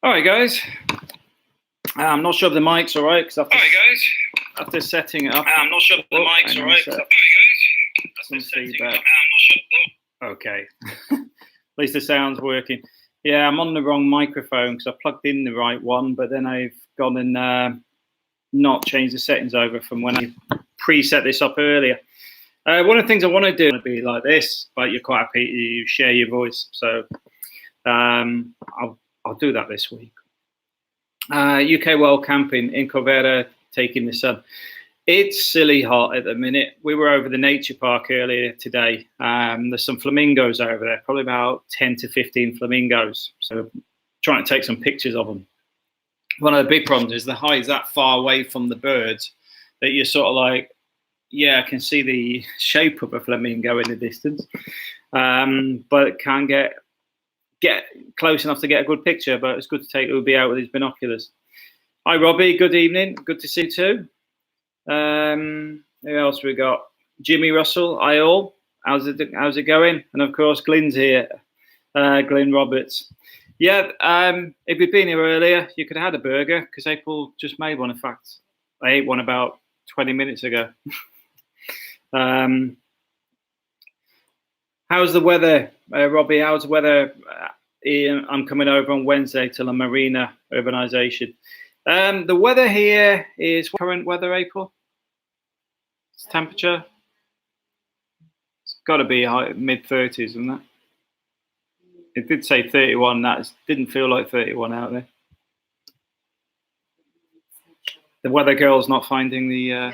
All right, guys. I'm not sure if the mic's all right because after setting it up, I'm not sure if the mic's all right. Some feedback. Okay. At least the sound's working. Yeah, I'm on the wrong microphone because I plugged in the right one, but then I've gone and not changed the settings over from when I preset this up earlier. One of the things I want to do is be like this, but you're quite happy to share your voice. So I'll do that this week. UK World Camping in Corvera, taking the sun. It's silly hot at the minute. We were over the nature park earlier today. There's some flamingos over there, probably about 10 to 15 flamingos. So trying to take some pictures of them. One of the big problems is the height is that far away from the birds that you're sort of like, yeah, I can see the shape of a flamingo in the distance, but can't get close enough to get a good picture. But it's good to take Ubi out with his binoculars. Hi, Robbie. Good evening. Good to see you too. Who else we got? Jimmy Russell. Hi all. How's it going? And of course, Glenn's here. Glenn Roberts. Yeah. If you'd been here earlier, you could have had a burger because April just made one. In fact, I ate one about 20 minutes ago. How's the weather, Robbie? How's the weather? I'm coming over on Wednesday to La Marina urbanization. The weather here is current weather, April. It's temperature. It's got to be mid-30s, isn't it? It did say 31. That didn't feel like 31 out there. The weather girl's not finding the.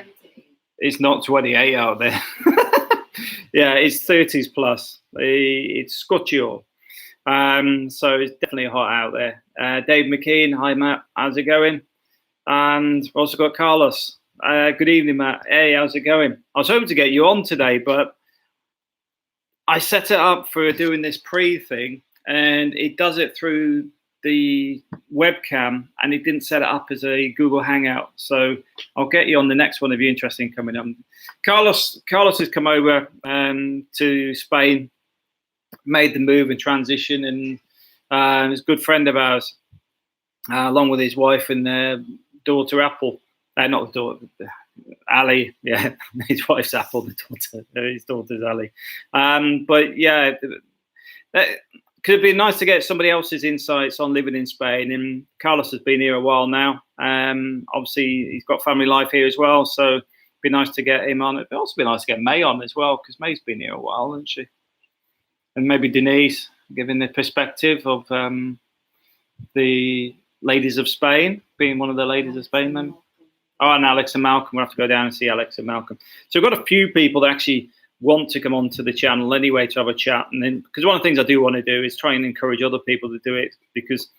It's not 28 out there. Yeah, it's 30s plus. It's Scotchio. So it's definitely hot out there. Dave McKean, hi Matt, how's it going? And we've also got Carlos. Good evening, Matt. Hey, how's it going? I was hoping to get you on today, but I set it up for doing this pre-thing, and it does it through the webcam, and it didn't set it up as a Google Hangout. So I'll get you on the next one if you're interested in coming up. Carlos has come over to Spain, made the move and transition, and is a good friend of ours, along with his wife and their daughter Apple. Not the daughter, Ali. Yeah, his wife's Apple, the daughter. His daughter's Ali. But yeah, it could be nice to get somebody else's insights on living in Spain. And Carlos has been here a while now. Obviously, he's got family life here as well, so it'd be nice to get him on. It'd also be nice to get May on as well, because May's been here a while, hasn't she? And maybe Denise, giving the perspective of the ladies of Spain, being one of the ladies of Spain then. Oh, and Alex and Malcolm. We'll have to go down and see Alex and Malcolm. So we've got a few people that actually want to come onto the channel anyway to have a chat. And then, because one of the things I do want to do is try and encourage other people to do it, because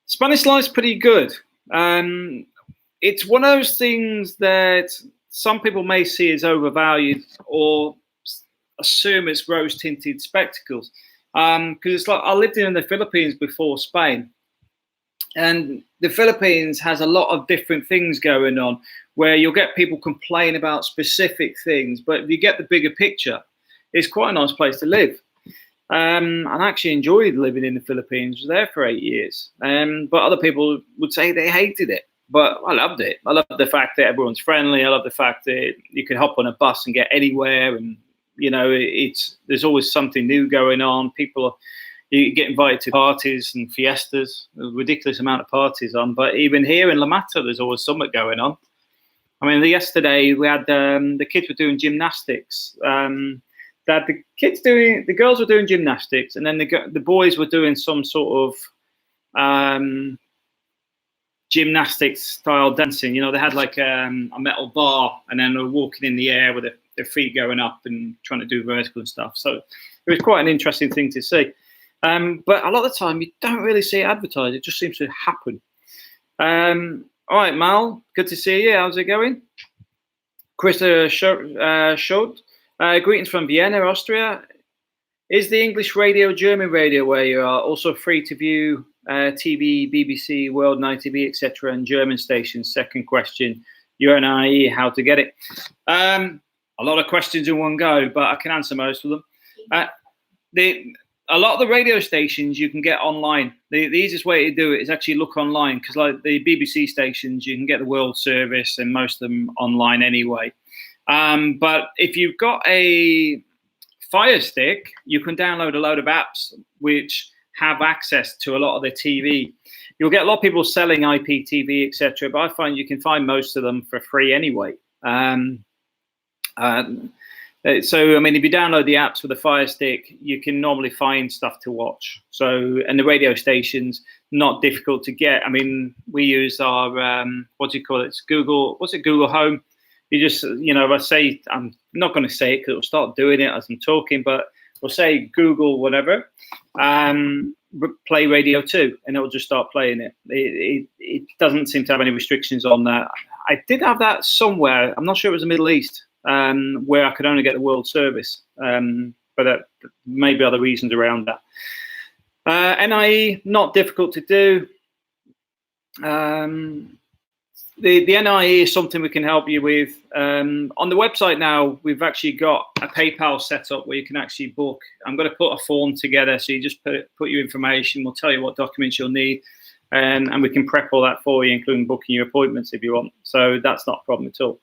Spanish life's pretty good. It's one of those things that some people may see as overvalued or assume it's rose-tinted spectacles. Because it's like I lived in the Philippines before Spain. And the Philippines has a lot of different things going on where you'll get people complain about specific things. But if you get the bigger picture, it's quite a nice place to live. And I actually enjoyed living in the Philippines. I was there for 8 years. But other people would say they hated it. But I loved it. I loved the fact that everyone's friendly. I love the fact that you can hop on a bus and get anywhere. And, you know, there's always something new going on. You get invited to parties and fiestas, a ridiculous amount of parties on. But even here in La Mata, there's always something going on. I mean, yesterday we had the kids were doing gymnastics. The girls were doing gymnastics, and then the boys were doing some sort of gymnastics style dancing. You know, they had like a metal bar, and then they were walking in the air with their feet going up and trying to do vertical and stuff. So it was quite an interesting thing to see. But a lot of the time, you don't really see it advertised. It just seems to happen. All right, Mal, good to see you. How's it going? Chris Schott, greetings from Vienna, Austria. Is the English radio, German radio where you are also free to view TV, BBC, World Night TV, etc., and German stations? Second question, UNIE, how to get it? A lot of questions in one go, but I can answer most of them. A lot of the radio stations you can get online. The easiest way to do it is actually look online, because like the BBC stations, you can get the World Service and most of them online anyway. But if you've got a Fire Stick, you can download a load of apps which have access to a lot of the TV. You'll get a lot of people selling IPTV, etc. But I find you can find most of them for free anyway. So, I mean, if you download the apps with a Fire Stick, you can normally find stuff to watch. So, and the radio station's not difficult to get. I mean, we use our, what do you call it? It's Google, what's it, Google Home? You just, I say, I'm not going to say it because it'll start doing it as I'm talking, but we'll say Google whatever, play Radio 2, and it'll just start playing it. It doesn't seem to have any restrictions on that. I did have that somewhere. I'm not sure it was the Middle East. Where I could only get the World Service, but maybe other reasons around that. NIE, not difficult to do. The NIE is something we can help you with. On the website now, we've actually got a PayPal set up where you can actually book. I'm going to put a form together, so you just put your information. We'll tell you what documents you'll need, and we can prep all that for you, including booking your appointments if you want. So that's not a problem at all.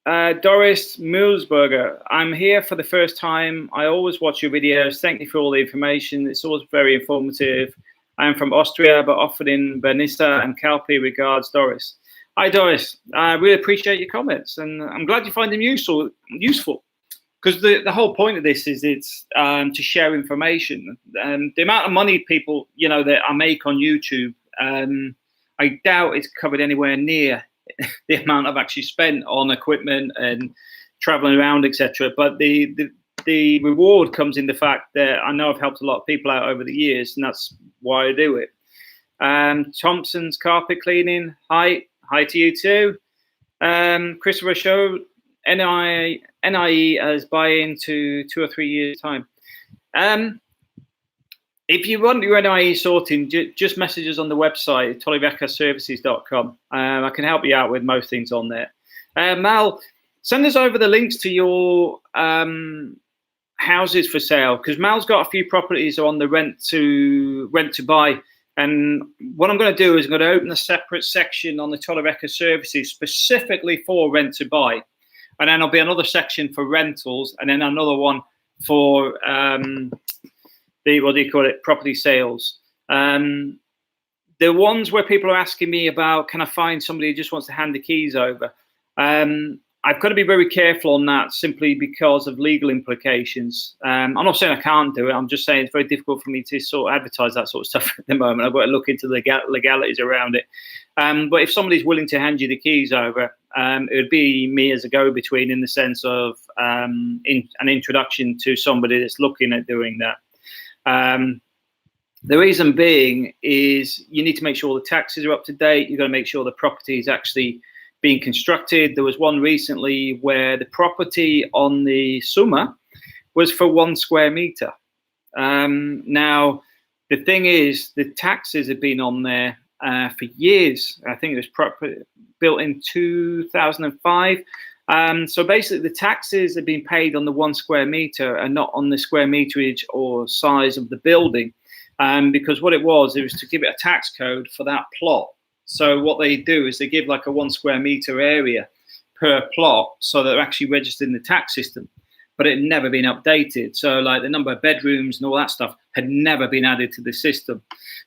Doris Mulesberger, I'm here for the first time. I always watch your videos. Thank you for all the information. It's always very informative. I am from Austria, but often in Bernissa and Calpe. Regards, Doris. Hi, Doris. I really appreciate your comments, and I'm glad you find them useful. Because the whole point of this is it's to share information. And the amount of money people, that I make on YouTube, I doubt it's covered anywhere near the amount I've actually spent on equipment and traveling around, etc. But the reward comes in the fact that I know I've helped a lot of people out over the years, and that's why I do it. Thompson's Carpet Cleaning, hi to you too. Christopher Show, NIE as buy into 2 or 3 years time. If you want your NIE sorting, just message us on the website, torreviejaservices.com. I can help you out with most things on there. Mal, send us over the links to your houses for sale, because Mal's got a few properties on the rent to buy. And what I'm going to do is I'm going to open a separate section on the Torrevieja Services specifically for rent to buy. And then there'll be another section for rentals, and then another one for what do you call it, property sales. The ones where people are asking me about, can I find somebody who just wants to hand the keys over? I've got to be very careful on that, simply because of legal implications. I'm not saying I can't do it. I'm just saying it's very difficult for me to sort of advertise that sort of stuff at the moment. I've got to look into the legalities around it. But if somebody's willing to hand you the keys over, it would be me as a go-between, in the sense of an introduction to somebody that's looking at doing that. The reason being is you need to make sure the taxes are up to date. You've got to make sure the property is actually being constructed. There was one recently where the property on the Summa was for 1 square meter. Now, the thing is, the taxes have been on there for years. I think it was built in 2005. So basically, the taxes have been paid on the 1 square meter and not on the square meterage or size of the building. Because what it was to give it a tax code for that plot. So what they do is they give like a 1 square meter area per plot, so they're actually registered in the tax system. But it had never been updated. So like the number of bedrooms and all that stuff had never been added to the system.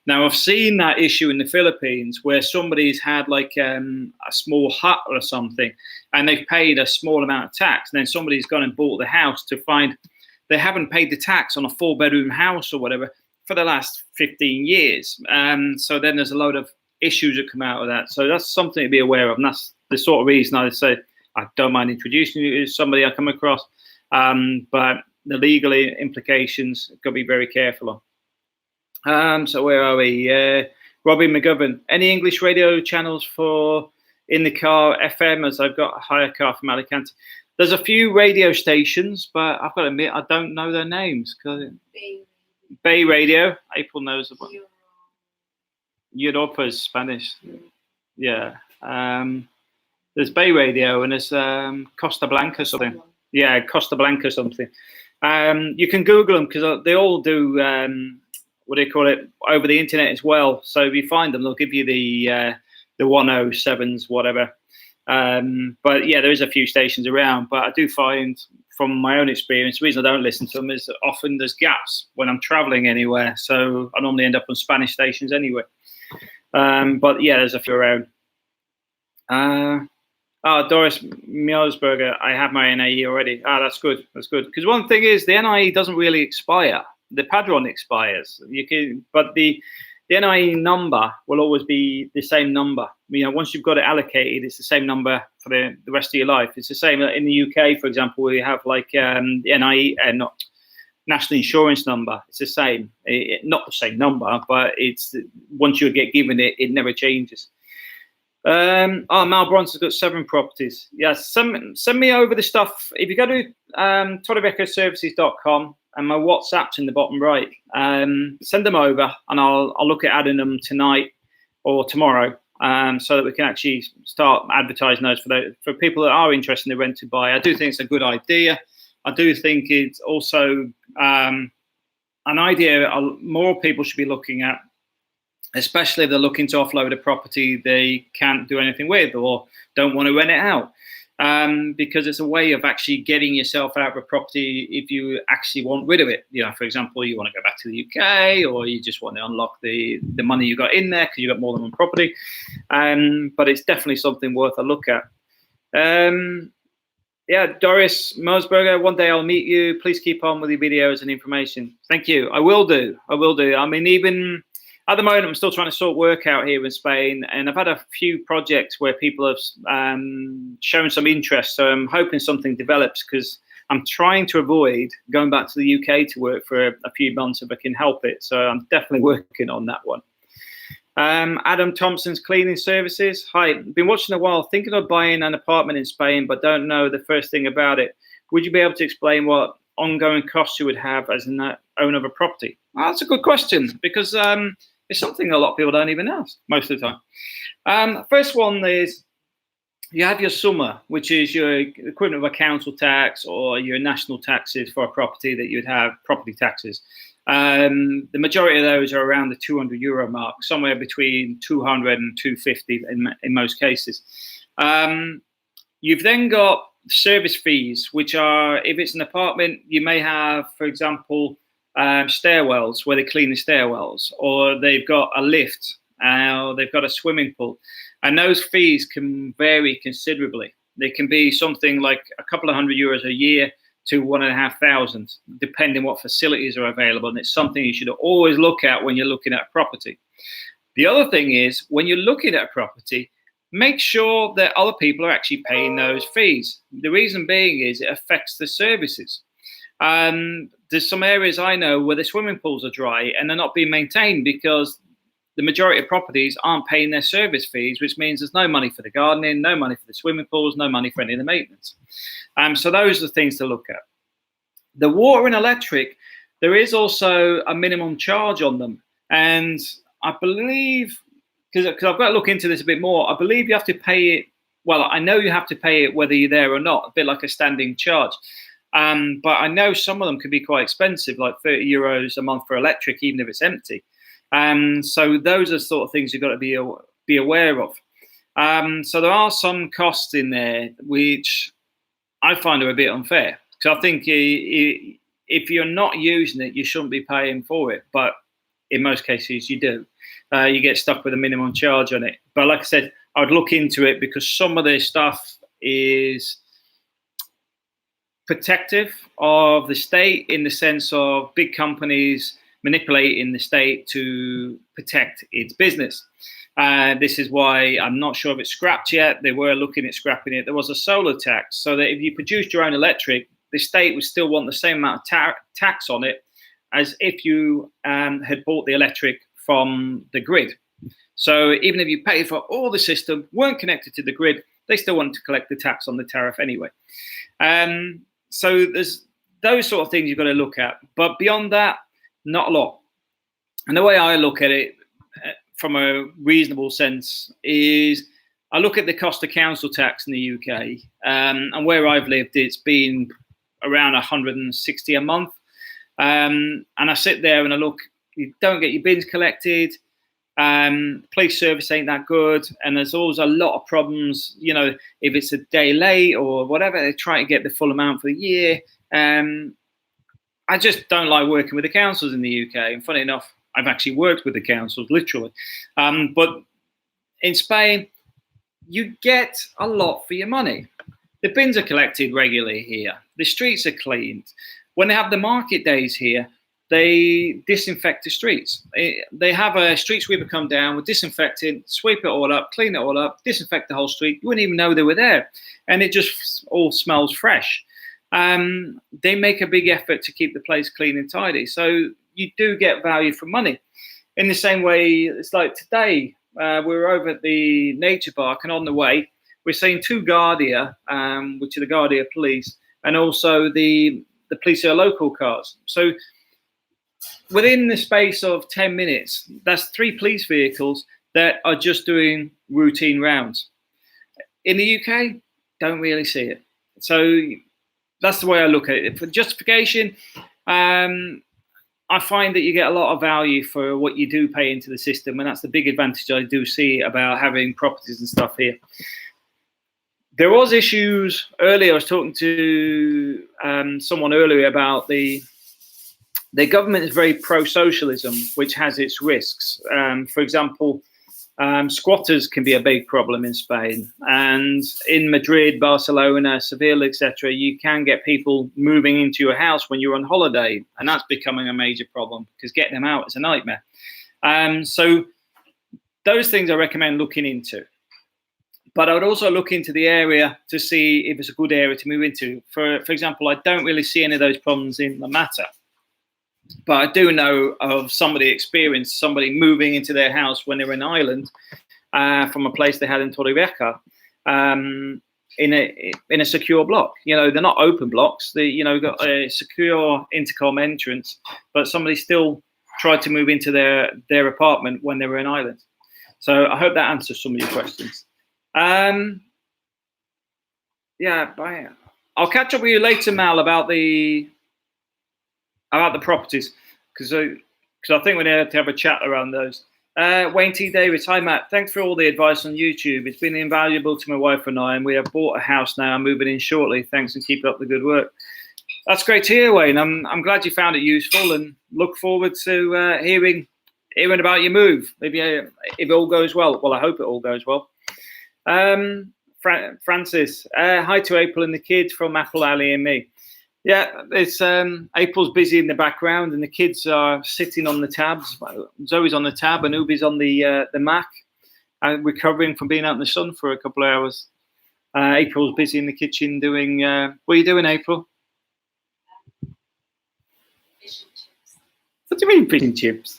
Now, I've seen that issue in the Philippines where somebody's had like a small hut or something, and they've paid a small amount of tax. And then somebody's gone and bought the house to find they haven't paid the tax on a 4-bedroom house or whatever for the last 15 years. So then there's a load of issues that come out of that. So that's something to be aware of. And that's the sort of reason I say I don't mind introducing you to somebody I come across. But the legal implications, got to be very careful on. So where are we? Robbie McGovern. Any English radio channels for in the car FM, as I've got a hire car from Alicante? There's a few radio stations, but I've got to admit I don't know their names. Bay Radio. April knows about Europa's Spanish. Yeah. There's Bay Radio and there's Costa Blanca something. Yeah, Costa Blanca something. You can Google them because they all do what do you call it over the internet as well. So if you find them, they'll give you the 107s, whatever. But yeah, there is a few stations around. But I do find from my own experience, the reason I don't listen to them is that often there's gaps when I'm traveling anywhere. So I normally end up on Spanish stations anyway. But yeah, there's a few around. Doris Mielsberger, I have my NIE already. That's good. That's good. Because one thing is the NIE doesn't really expire. The Padron expires. But the NIE number will always be the same number. Once you've got it allocated, it's the same number for the rest of your life. It's the same in the UK, for example, we have like the NIE, not national insurance number. It's the same. Not the same number, but it's once you get given it, it never changes. Mal Bronson's got 7 properties. Yes, send me over the stuff. If you go to torreviejaservices.com, and my WhatsApp's in the bottom right, send them over, and I'll look at adding them tonight or tomorrow, so that we can actually start advertising those for people that are interested in the rent to buy. I do think it's a good idea. I do think it's also an idea more people should be looking at, especially if they're looking to offload a property they can't do anything with or don't want to rent it out, because it's a way of actually getting yourself out of a property if you actually want rid of it. For example, you want to go back to the UK, or you just want to unlock the money you got in there because you got more than one property. But it's definitely something worth a look at. Doris Mosberger, one day I'll meet you. Please keep on with your videos and information. Thank you. I will do. I mean, even at the moment, I'm still trying to sort work out here in Spain, and I've had a few projects where people have shown some interest. So I'm hoping something develops, because I'm trying to avoid going back to the UK to work for a few months if I can help it. So I'm definitely working on that one. Adam Thompson's Cleaning Services. Hi, been watching a while, thinking of buying an apartment in Spain, but don't know the first thing about it. Would you be able to explain what ongoing costs you would have as an owner of a property? Well, that's a good question, because it's something a lot of people don't even ask most of the time. First one is you have your summa, which is your equivalent of a council tax or your national taxes for a property that you'd have, property taxes. The majority of those are around the €200 mark, somewhere between 200 and 250 in most cases. You've then got service fees, which are, if it's an apartment, you may have, for example, stairwells where they clean the stairwells, or they've got a lift, or they've got a swimming pool, and those fees can vary considerably. They can be something like a couple of €100 a year to 1,500, depending what facilities are available. And it's something you should always look at when you're looking at a property. The other thing is, when you're looking at a property, make sure that other people are actually paying those fees. The reason being is it affects the services. There's some areas I know where the swimming pools are dry and they're not being maintained because the majority of properties aren't paying their service fees, which means there's no money for the gardening, no money for the swimming pools, no money for any of the maintenance. So those are the things to look at. The water and electric, there is also a minimum charge on them. And I believe, because I've got to look into this a bit more, I believe you have to pay it. Well, I know you have to pay it whether you're there or not, a bit like a standing charge. But I know some of them can be quite expensive, like €30 a month for electric, even if it's empty. So those are the sort of things you've got to be aware of. So there are some costs in there which I find are a bit unfair. Because I think if you're not using it, you shouldn't be paying for it. But in most cases, you do. You get stuck with a minimum charge on it. But like I said, I would look into it because some of this stuff is protective of the state in the sense of big companies manipulating the state to protect its business. This is why I'm not sure if it's scrapped yet. They were looking at scrapping it. There was a solar tax, so that if you produced your own electric, the state would still want the same amount of tax on it as if you had bought the electric from the grid. So even if you paid for all the system, weren't connected to the grid, they still want to collect the tax on the tariff anyway. So there's those sort of things you've got to look at. But beyond that, not a lot. And the way I look at it from a reasonable sense is I look at the cost of council tax in the UK, and where I've lived, it's been around 160 a month. And I sit there and I look, you don't get your bins collected. Police service ain't that good, and there's always a lot of problems. You know, if it's a day late or whatever, they try to get the full amount for the year. I just don't like working with the councils in the UK. And funny enough, I've actually worked with the councils, literally. But in Spain, you get a lot for your money. The bins are collected regularly here. The streets are cleaned. When they have the market days here, they disinfect the streets. They have a street sweeper come down with disinfectant, sweep it all up, clean it all up, disinfect the whole street. You wouldn't even know they were there. And it just all smells fresh. They make a big effort to keep the place clean and tidy. So you do get value for money. In the same way, it's like today, we were over at the nature park, and on the way, we're seeing two Guardia, which are the Guardia police, and also the police are local cars. So within the space of 10 minutes, that's 3 police vehicles that are just doing routine rounds. In the UK, don't really see it. So that's the way I look at it. For justification, I find that you get a lot of value for what you do pay into the system, and that's the big advantage I do see about having properties and stuff here. There was issues earlier. I was talking to someone earlier about the government is very pro-socialism, which has its risks. For example, squatters can be a big problem in Spain, and in Madrid, Barcelona, Seville, etc., you can get people moving into your house when you're on holiday, and that's becoming a major problem because getting them out is a nightmare. So those things I recommend looking into. But I would also look into the area to see if it's a good area to move into. For example, I don't really see any of those problems in La Mata. But I do know of somebody moving into their house when they were in Ireland from a place they had in Torrevieja in a secure block. You know, they're not open blocks. They, got a secure intercom entrance, but somebody still tried to move into their apartment when they were in Ireland. So I hope that answers some of your questions. Yeah, bye. I'll catch up with you later, Mal, about the properties, because I think we need to have a chat around those. Wayne T. Davis, hi Matt, thanks for all the advice on YouTube. It's been invaluable to my wife and I, and we have bought a house now. I'm moving in shortly. Thanks, and keep up the good work. That's great to hear, Wayne. I'm glad you found it useful, and look forward to hearing about your move. Maybe if it all goes well. Well, I hope it all goes well. Francis, hi to April and the kids from Apple Alley and me. Yeah, it's April's busy in the background, and the kids are sitting on the tabs. Zoe's on the tab, and Ubi's on the Mac, recovering from being out in the sun for a couple of hours. April's busy in the kitchen doing. What are you doing, April? Fish and chips. What do you mean, fish and chips?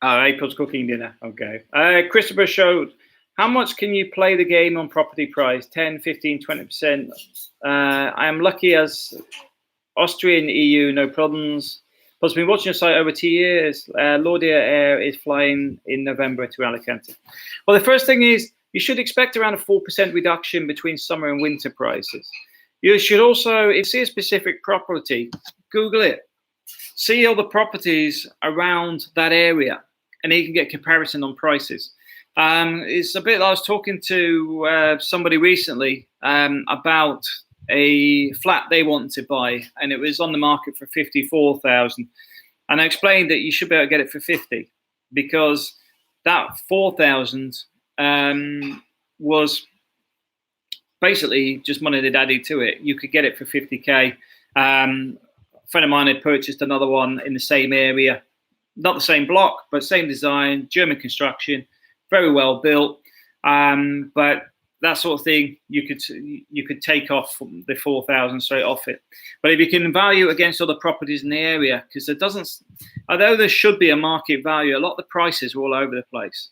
April's cooking dinner. Okay. Christopher showed. How much can you play the game on property price? 10, 15, 20%. I am lucky as Austrian EU, no problems. Plus, been watching your site over 2 years. Laudia Air is flying in November to Alicante. Well, the first thing is you should expect around a 4% reduction between summer and winter prices. You should also, if you see a specific property, Google it. See all the properties around that area, and then you can get comparison on prices. It's a bit. I was talking to somebody recently about a flat they wanted to buy, and it was on the market for 54,000. And I explained that you should be able to get it for 50 because that 4,000 was basically just money they'd added to it. You could get it for 50k. A friend of mine had purchased another one in the same area, not the same block, but same design, German construction. Very well built, but that sort of thing you could take off the 4,000 straight off it. But if you can value against other properties in the area, because although there should be a market value, a lot of the prices are all over the place.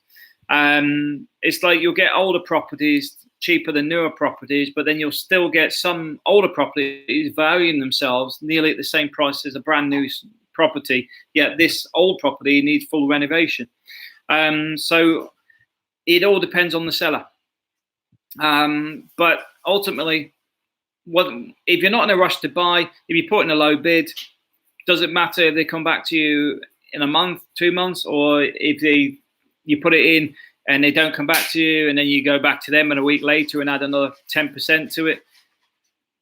It's like you'll get older properties cheaper than newer properties, but then you'll still get some older properties valuing themselves nearly at the same price as a brand new property, yet this old property needs full renovation. So it all depends on the seller. But ultimately, if you're not in a rush to buy, if you put in a low bid, does it matter if they come back to you in a month, 2 months, or if you put it in and they don't come back to you, and then you go back to them and a week later and add another 10% to it?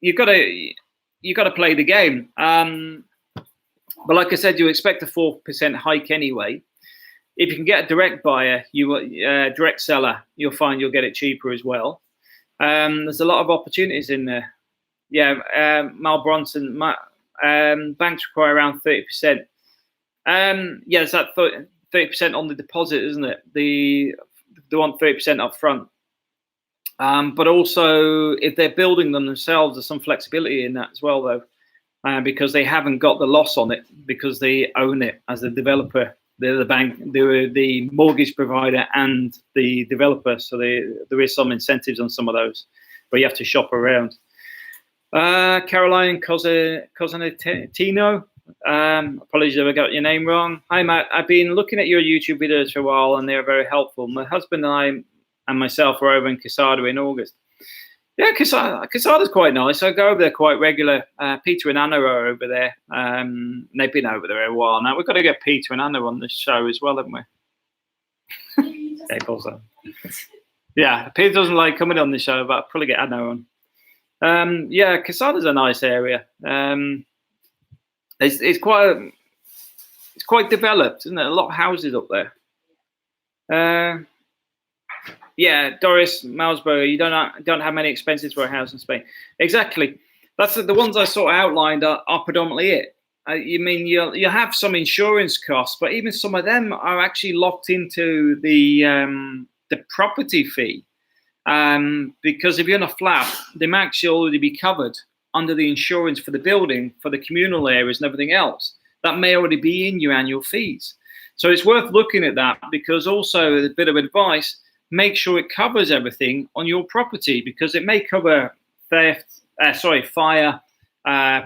You've got to play the game. But like I said, you expect a 4% hike anyway. If you can get a direct buyer, direct seller, you'll find you'll get it cheaper as well. There's a lot of opportunities in there. Yeah, Mal Bronson, banks require around 30%. Yeah, it's that 30% on the deposit, isn't it? They want 30% up front. But also, if they're building them themselves, there's some flexibility in that as well, though, because they haven't got the loss on it because they own it as a developer. They're the bank, they're the mortgage provider and the developer. So there is some incentives on some of those, but you have to shop around. Caroline Cosentino, apologies if I got your name wrong. Hi, Matt. I've been looking at your YouTube videos for a while, and they're very helpful. My husband and I and myself were over in Quesada in August. Yeah, Quesada's quite nice. I go over there quite regular. Peter and Anna are over there. They've been over there a while now. We've got to get Peter and Anna on the show as well, haven't we? Yeah, Peter doesn't like coming on the show, but I'll probably get Anna on. Yeah, Quesada's a nice area. It's quite developed, isn't it? A lot of houses up there. Yeah, Doris Malsberger, you don't have many expenses for a house in Spain. Exactly. That's the ones I sort of outlined are predominantly it. You mean you have some insurance costs, but even some of them are actually locked into the property fee. Because if you're in a flat, they might actually already be covered under the insurance for the building, for the communal areas and everything else. That may already be in your annual fees. So it's worth looking at that, because also a bit of advice, make sure it covers everything on your property, because it may cover fire,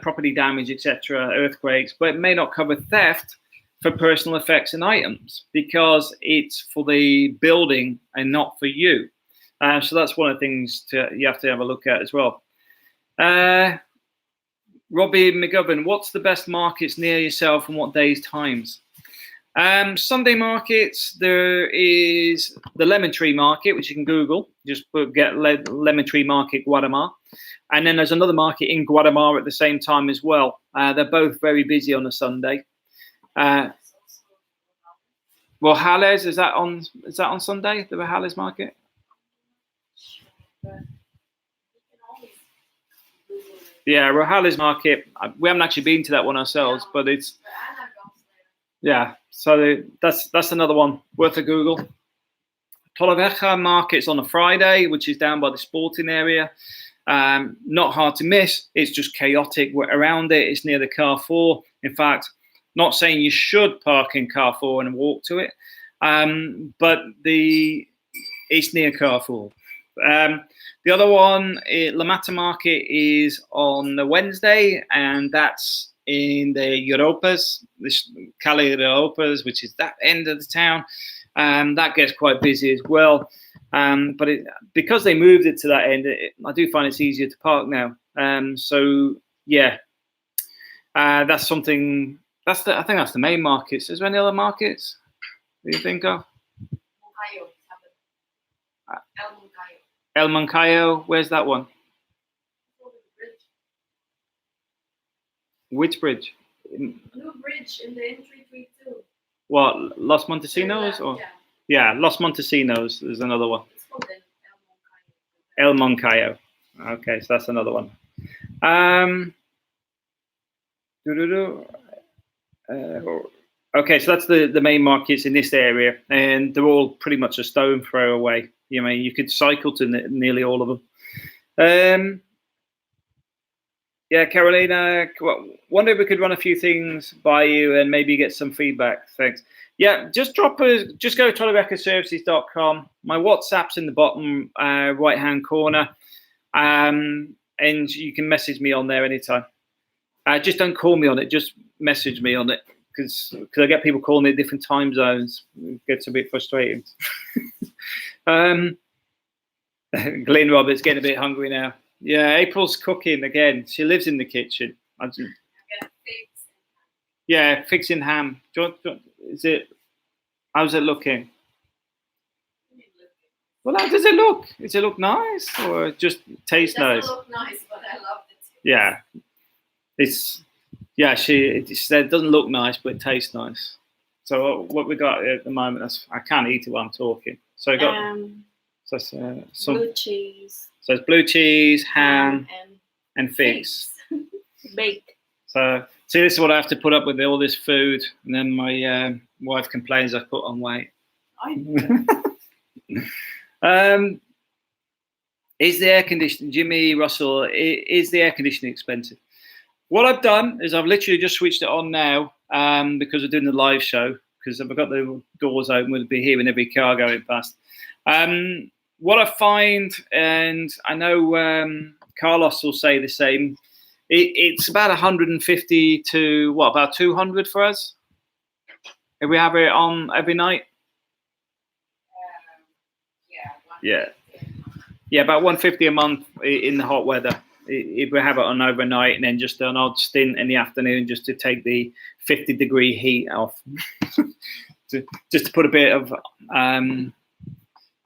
property damage, etc., earthquakes, but it may not cover theft for personal effects and items, because it's for the building and not for you. So that's one of the things you have to have a look at as well. Robbie McGovern, what's the best markets near yourself and what days, times? Sunday markets, there is the Lemon Tree Market, which you can Google. Just get Lemon Tree Market, Guatemala. And then there's another market in Guatemala at the same time as well. They're both very busy on a Sunday. Well, Jales, is that on Sunday, the Jales Market? Yeah, Rojales Market. We haven't actually been to that one ourselves, but it's so that's another one worth a Google. Torrevieja Market's on a Friday, which is down by the sporting area. Not hard to miss. It's just chaotic around it. It's near the Carrefour. In fact, not saying you should park in Carrefour and walk to it, but it's near Carrefour. The other one, La Mata Market, is on the Wednesday, and that's in the Europas, this Calle Europas, which is that end of the town. That gets quite busy as well. But because they moved it to that end, I do find it's easier to park now. So yeah, that's something. I think that's the main markets. Is there any other markets that you think of? El Moncayo, where's that one? Which bridge? New bridge in the N332. What, Los Montesinos? Or yeah, Los Montesinos is another one. It's called El El Moncayo. Moncayo. Okay, so that's another one. Okay, so that's the main markets in this area, and they're all pretty much a stone throw away. You mean you could cycle to nearly all of them. Yeah, Carolina, wonder if we could run a few things by you and maybe get some feedback. Thanks. Yeah, just go to torrevejaservices.com. My WhatsApp's in the bottom right-hand corner, and you can message me on there anytime. Just don't call me on it. Just message me on it. because I get people calling me at different time zones. It gets a bit frustrating. Glenn Roberts getting a bit hungry now. Yeah, April's cooking again. She lives in the kitchen. Yeah, fixing ham. Is it? How's it looking? Well, how does it look? Does it look nice or just taste nice? It doesn't look nice, but I love it. Yeah, she said it doesn't look nice, but it tastes nice. So what we got at the moment? I can't eat it while I'm talking. So I got some blue cheese. So it's blue cheese, ham, and figs. Baked. So see, this is what I have to put up with all this food, and then my wife complains I put on weight. Is the air conditioning, Jimmy Russell? Is the air conditioning expensive? What I've done is I've literally just switched it on now because we're doing the live show. Because I've got the doors open, we'll be hearing every car going past. What I find, and I know Carlos will say the same, it's about 150 to about 200 for us if we have it on every night. Yeah, about 150 a month in the hot weather if we have it on overnight, and then just an odd stint in the afternoon just to take the 50-degree heat off, just to put a bit of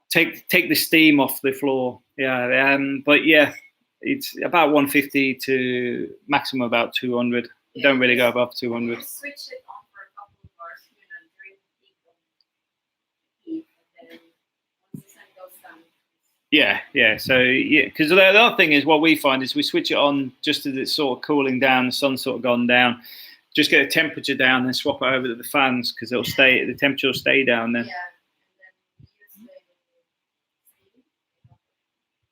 take the steam off the floor. Yeah, but yeah, it's about 150 to maximum about 200. Yeah, don't really go above 200. Switch it on for a couple of hours, during the heat, and then once the sun goes down. Yeah. So because the other thing is, what we find is we switch it on just as it's sort of cooling down, the sun's sort of gone down. Just get the temperature down, and swap it over to the fans because it'll stay. The temperature will stay down then.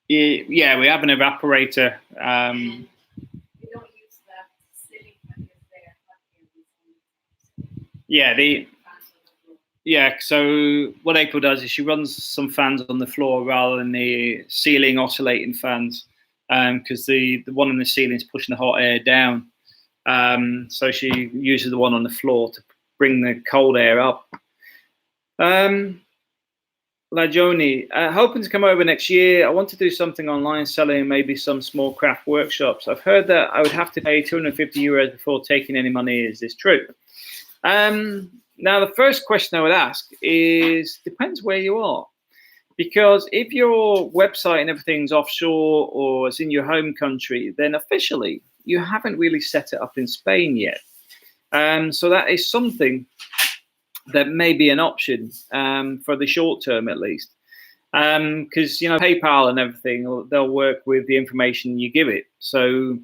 Yeah, we have an evaporator. We don't use that ceiling fan there. Yeah, so what April does is she runs some fans on the floor rather than the ceiling oscillating fans, because the one in the ceiling is pushing the hot air down. So she uses the one on the floor to bring the cold air up. Lajoni, hoping to come over next year. I want to do something online selling, maybe some small craft workshops. I've heard that I would have to pay €250 before taking any money. Is this true? Now, the first question I would ask is, depends where you are. Because if your website and everything's offshore or it's in your home country, then officially you haven't really set it up in Spain yet. So that is something that may be an option for the short term, at least. Because, PayPal and everything, they'll work with the information you give it. So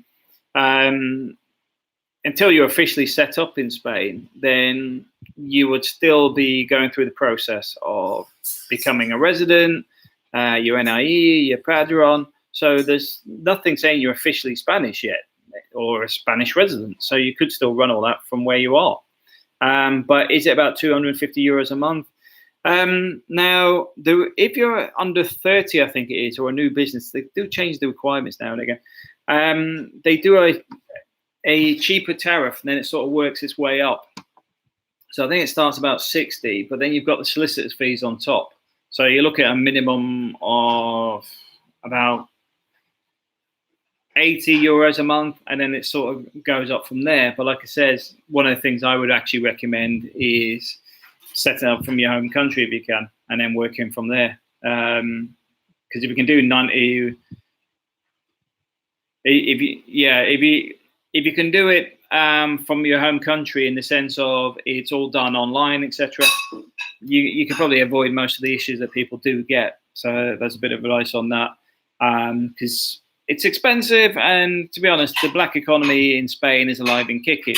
until you're officially set up in Spain, then you would still be going through the process of becoming a resident, your NIE, your Padron. So there's nothing saying you're officially Spanish yet or a Spanish resident. So you could still run all that from where you are. But is it about €250 a month? Now, if you're under 30, I think it is, or a new business, they do change the requirements now and again. They do a cheaper tariff, and then it sort of works its way up. So I think it starts about 60, but then you've got the solicitor's fees on top. So you look at a minimum of about €80 a month, and then it sort of goes up from there. But like I said, one of the things I would actually recommend is setting up from your home country if you can, and then working from there. Because if you can do 90, if you can do it from your home country in the sense of it's all done online, etc., you can probably avoid most of the issues that people do get. So that's a bit of advice on that, because it's expensive, and to be honest, the black economy in Spain is alive and kicking.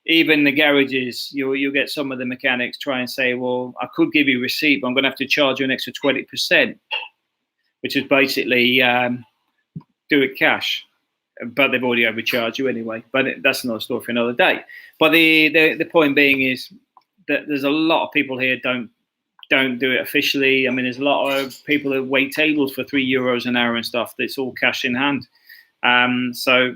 Even the garages, you'll get some of the mechanics try and say, well, I could give you a receipt, but I'm going to have to charge you an extra 20%, which is basically do it cash. But they've already overcharged you anyway. But that's another story for another day. But the point being is that there's a lot of people here don't do it officially. I mean, there's a lot of people that wait tables for €3 an hour and stuff. That's all cash in hand. So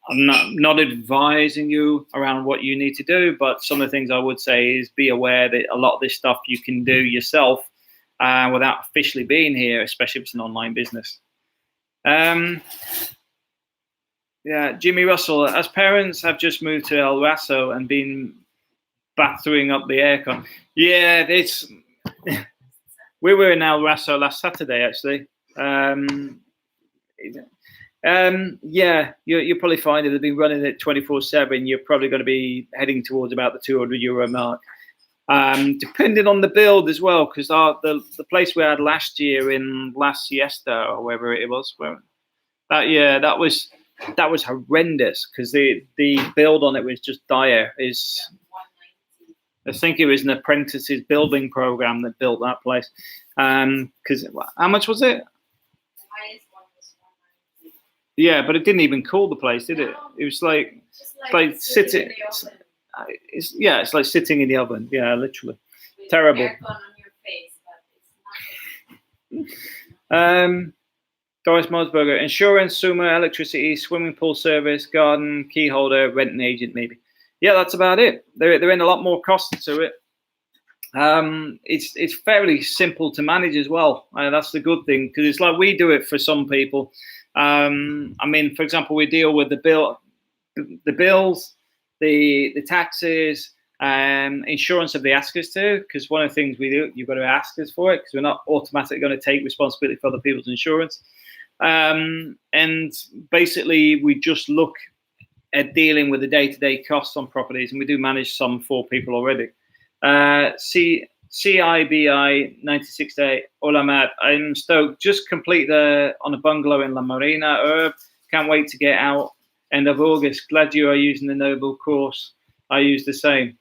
I'm not advising you around what you need to do, but some of the things I would say is be aware that a lot of this stuff you can do yourself without officially being here, especially if it's an online business. Yeah, Jimmy Russell, as parents have just moved to El Raso and been battering up the aircon. Yeah, it's we were in El Raso last Saturday, actually. Yeah, you'll probably find if they've been running it 24/7, you're probably going to be heading towards about the €200 mark. Depending on the build as well, because the place we had last year in La Siesta or wherever it was, that was horrendous because the build on it was just dire. I think it was an apprentices building program that built that place. Because how much was it? Yeah, but it didn't even cool the place, did it? It was like sitting. It's like sitting in the oven. Yeah, literally. Terrible. Doris Mosberger, insurance, SUMA, electricity, swimming pool service, garden, key holder, rent an agent, maybe. Yeah, that's about it. They're in a lot more costs to it. It's fairly simple to manage as well. That's the good thing, because it's like we do it for some people. I mean, for example, we deal with the bills, the taxes, insurance if they ask us to, because one of the things we do, you've got to ask us for it, because we're not automatically going to take responsibility for other people's insurance. And basically, we just look at dealing with the day-to-day costs on properties, and we do manage some for people already. CIBI 96 Hola Matt, I'm stoked. Just complete on a bungalow in La Marina. Herb, can't wait to get out end of August. Glad you are using the Noble course. I use the same.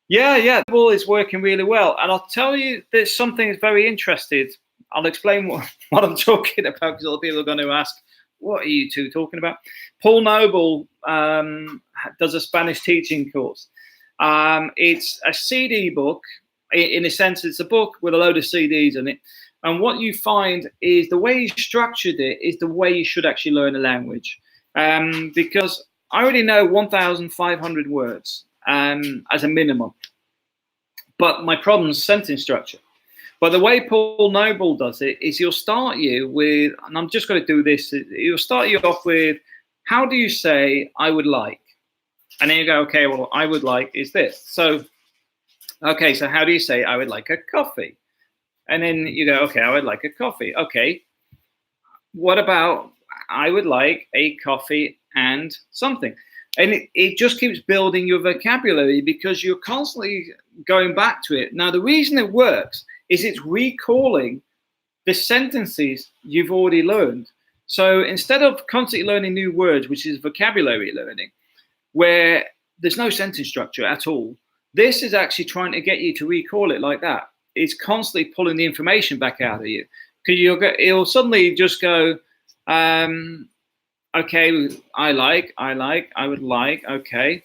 Yeah, Noble is working really well. And I'll tell you, there's something that's very interesting. I'll explain what I'm talking about, because other people are going to ask, what are you two talking about? Paul Noble does a Spanish teaching course. It's a CD book. In a sense, it's a book with a load of CDs in it. And what you find is the way he structured it is the way you should actually learn a language. Because I already know 1,500 words as a minimum. But my problem is sentence structure. But the way Paul Noble does it is he'll start you with, and I'm just going to do this, he'll start you off with, how do you say I would like? And then you go, okay, well, I would like is this. So, okay, so how do you say I would like a coffee? And then you go, okay, I would like a coffee. Okay, what about I would like a coffee and something? And it just keeps building your vocabulary because you're constantly going back to it. Now, the reason it works is it's recalling the sentences you've already learned. So instead of constantly learning new words, which is vocabulary learning, where there's no sentence structure at all, this is actually trying to get you to recall it like that. It's constantly pulling the information back out of you. Because it'll suddenly just go, okay, I would like, okay.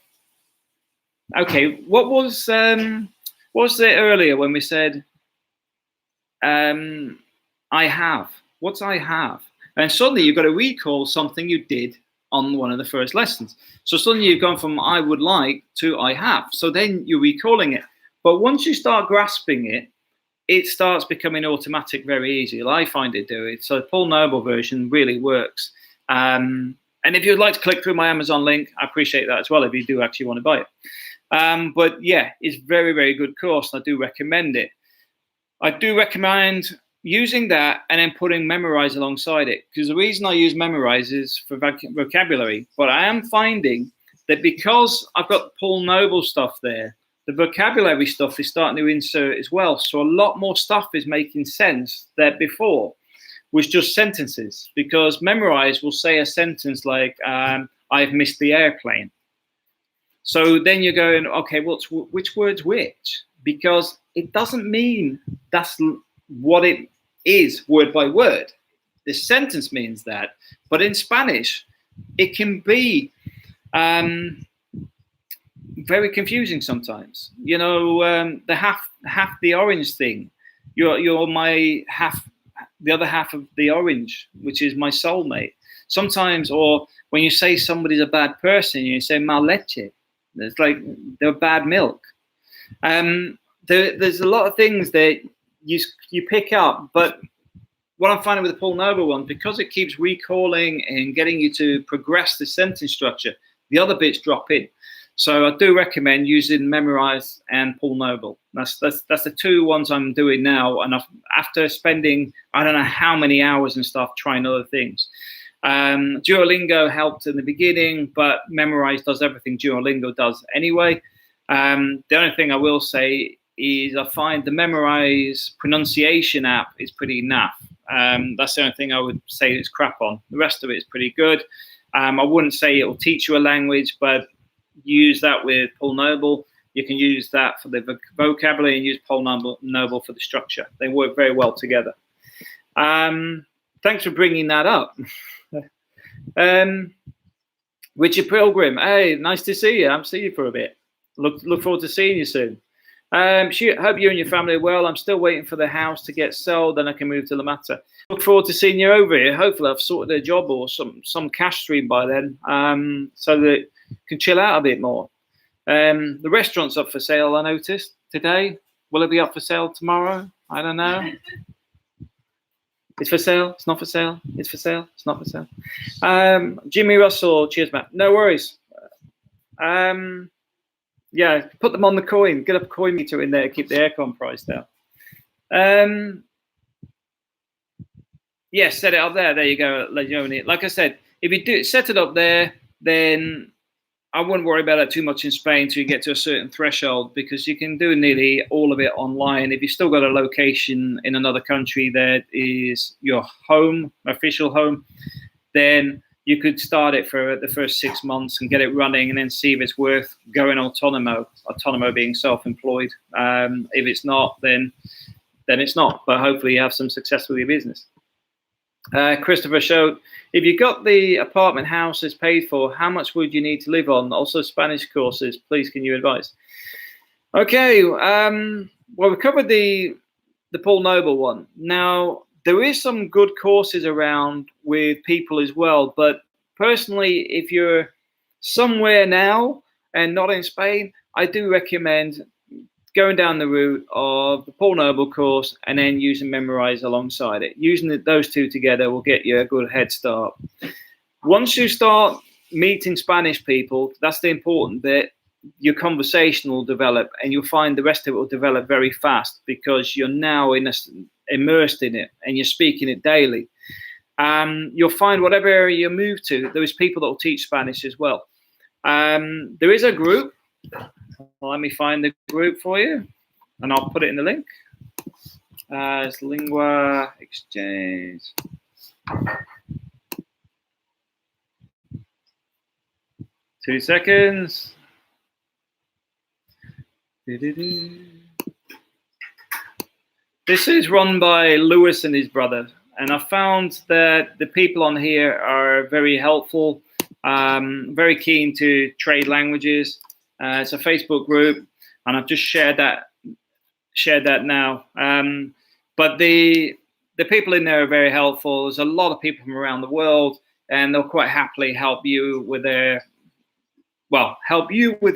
Okay, what was there earlier when we said, I have? What's I have? And suddenly you've got to recall something you did on one of the first lessons. So suddenly you've gone from I would like to I have. So then you're recalling it. But once you start grasping it, it starts becoming automatic very easy. I find it do it. So the Paul Noble version really works. And if you'd like to click through my Amazon link, I appreciate that as well if you do actually want to buy it. But yeah, it's very, very good course. And I do recommend it. I do recommend using that and then putting Memrise alongside it. Because the reason I use Memrise is for vocabulary. But I am finding that because I've got Paul Noble stuff there, the vocabulary stuff is starting to insert as well. So a lot more stuff is making sense that before was just sentences. Because Memrise will say a sentence like, I've missed the airplane. So then you're going, okay, which word's which? Because it doesn't mean that's what it is word by word. The sentence means that. But in Spanish, it can be very confusing sometimes. You know, the half the orange thing. You're my half, the other half of the orange, which is my soulmate. sometimes, or when you say somebody's a bad person, you say mal leche. It's like they're bad milk. There's a lot of things that you pick up, but what I'm finding with the Paul Noble one, because it keeps recalling and getting you to progress the sentence structure, the other bits drop in. So I do recommend using Memorize and Paul Noble. That's the two ones I'm doing now. And after spending, I don't know how many hours and stuff trying other things. Duolingo helped in the beginning, but Memorize does everything Duolingo does anyway. The only thing I will say is I find the Memorize pronunciation app is pretty naff. That's the only thing I would say it's crap on. The rest of it is pretty good. I wouldn't say it will teach you a language, but use that with Paul Noble. You can use that for the vocabulary and use Paul Noble for the structure. They work very well together. Thanks for bringing that up. Richard Pilgrim, hey, nice to see you. I haven't seen you for a bit. Look forward to seeing you soon. Hope you and your family are well. I'm still waiting for the house to get sold, then I can move to La Mata. Look forward to seeing you over here. Hopefully I've sorted a job or some cash stream by then, so that you can chill out a bit more. The restaurant's up for sale, I noticed, today. Will it be up for sale tomorrow? I don't know. It's for sale. It's not for sale. It's for sale. It's not for sale. Jimmy Russell, cheers, Matt. No worries. Yeah, put them on the coin. Get a coin meter in there to keep the aircon price down. Yeah, set it up there. There you go, Leone. Like I said, if you set it up there, then I wouldn't worry about it too much in Spain until you get to a certain threshold, because you can do nearly all of it online. If you've still got a location in another country that is your home, official home, then you could start it for the first 6 months and get it running, and then see if it's worth going autonomo being self-employed. If it's not, then it's not. But hopefully you have some success with your business. Christopher showed, if you got the apartment houses paid for, how much would you need to live on? Also Spanish courses, please can you advise? Okay, well, we covered the Paul Noble one. Now, there is some good courses around with people as well, but personally, if you're somewhere now and not in Spain, I do recommend going down the route of the Paul Noble course and then using Memorize alongside it. Using those two together will get you a good head start. Once you start meeting Spanish people, that's the important bit. Your conversation will develop, and you'll find the rest of it will develop very fast, because you're now immersed in it and you're speaking it daily. You'll find whatever area you move to, there is people that will teach Spanish as well. There is a group. Let me find the group for you, and I'll put it in the link. It's Lingua Exchange. 2 seconds. This is run by Lewis and his brother, and I found that the people on here are very helpful, very keen to trade languages. It's a Facebook group, and I've just shared that now. But the people in there are very helpful. There's a lot of people from around the world, and they'll quite happily help you with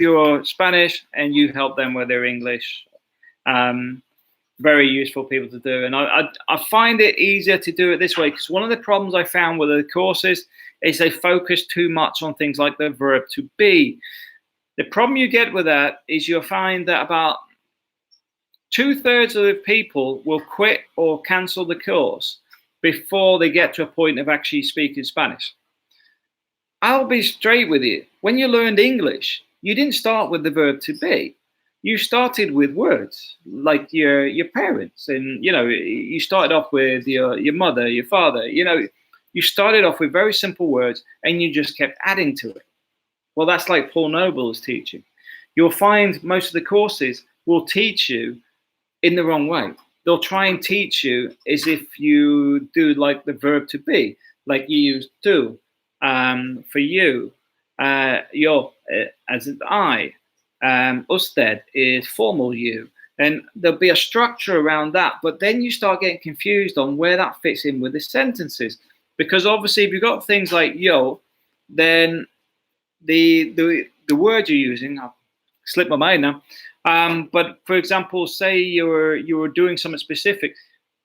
your Spanish, and you help them with their English. Very useful people to do, and I find it easier to do it this way, because one of the problems I found with the courses is they focus too much on things like the verb to be. The problem you get with that is you'll find that about 2/3 of the people will quit or cancel the course before they get to a point of actually speaking Spanish. I'll be straight with you. When you learned English, you didn't start with the verb to be. You started with words like your parents, and you started off with your mother, your father. You started off with very simple words, and you just kept adding to it. Well, that's like Paul Noble is teaching. You'll find most of the courses will teach you in the wrong way. They'll try and teach you as if you do like the verb to be, like you use do for you, yo as in I, usted is formal you, and there'll be a structure around that. But then you start getting confused on where that fits in with the sentences, because obviously if you've got things like yo, then the word you're using, I'll slip my mind now. But for example, say you were doing something specific,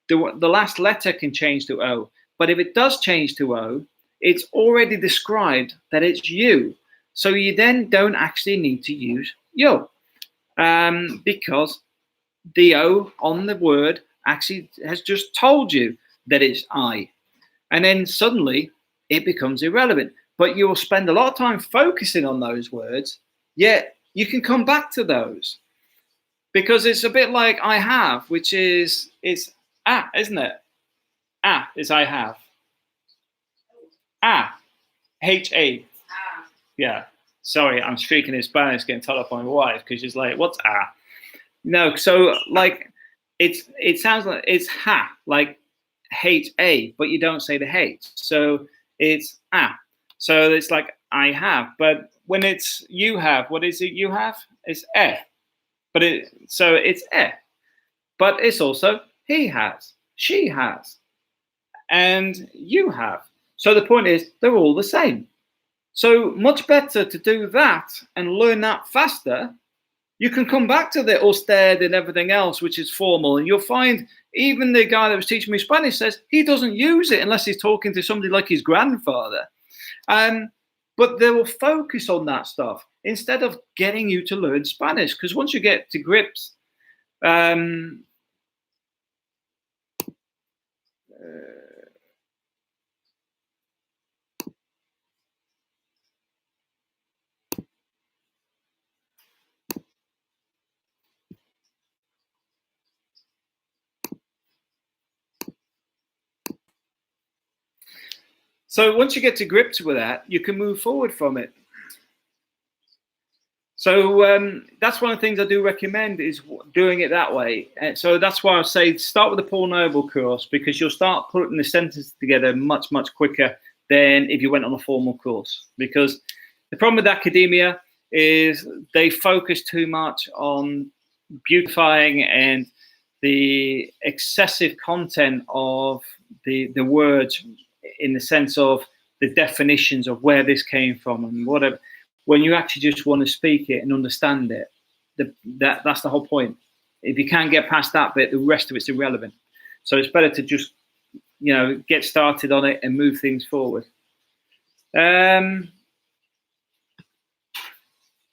the last letter can change to O. But if it does change to O, it's already described that it's you. So you then don't actually need to use yo, because the O on the word actually has just told you that it's I. And then suddenly it becomes irrelevant. But you'll spend a lot of time focusing on those words, yet you can come back to those. Because it's a bit like I have, which is, it's isn't it? Is I have. H-A. Yeah. Sorry, I'm speaking in Spanish, getting told off by my wife because she's like, what's ah? No, so like it sounds like it's ha, like H-A, but you don't say the H. So it's So it's like I have. But when it's you have, what is it you have? It's eh. But it's eh. But it's also he has, she has, and you have. So the point is they're all the same. So much better to do that and learn that faster. You can come back to the usted and everything else, which is formal, and you'll find even the guy that was teaching me Spanish says he doesn't use it unless he's talking to somebody like his grandfather. But they will focus on that stuff instead of getting you to learn Spanish, because once you get to grips, so once you get to grips with that, you can move forward from it. So that's one of the things I do recommend is doing it that way. And so that's why I say start with the Paul Noble course, because you'll start putting the sentences together much, much quicker than if you went on a formal course. Because the problem with academia is they focus too much on beautifying and the excessive content of the words, in the sense of the definitions of where this came from and whatever. When you actually just want to speak it and understand it, that's the whole point. If you can't get past that bit, the rest of it's irrelevant. So it's better to just, get started on it and move things forward.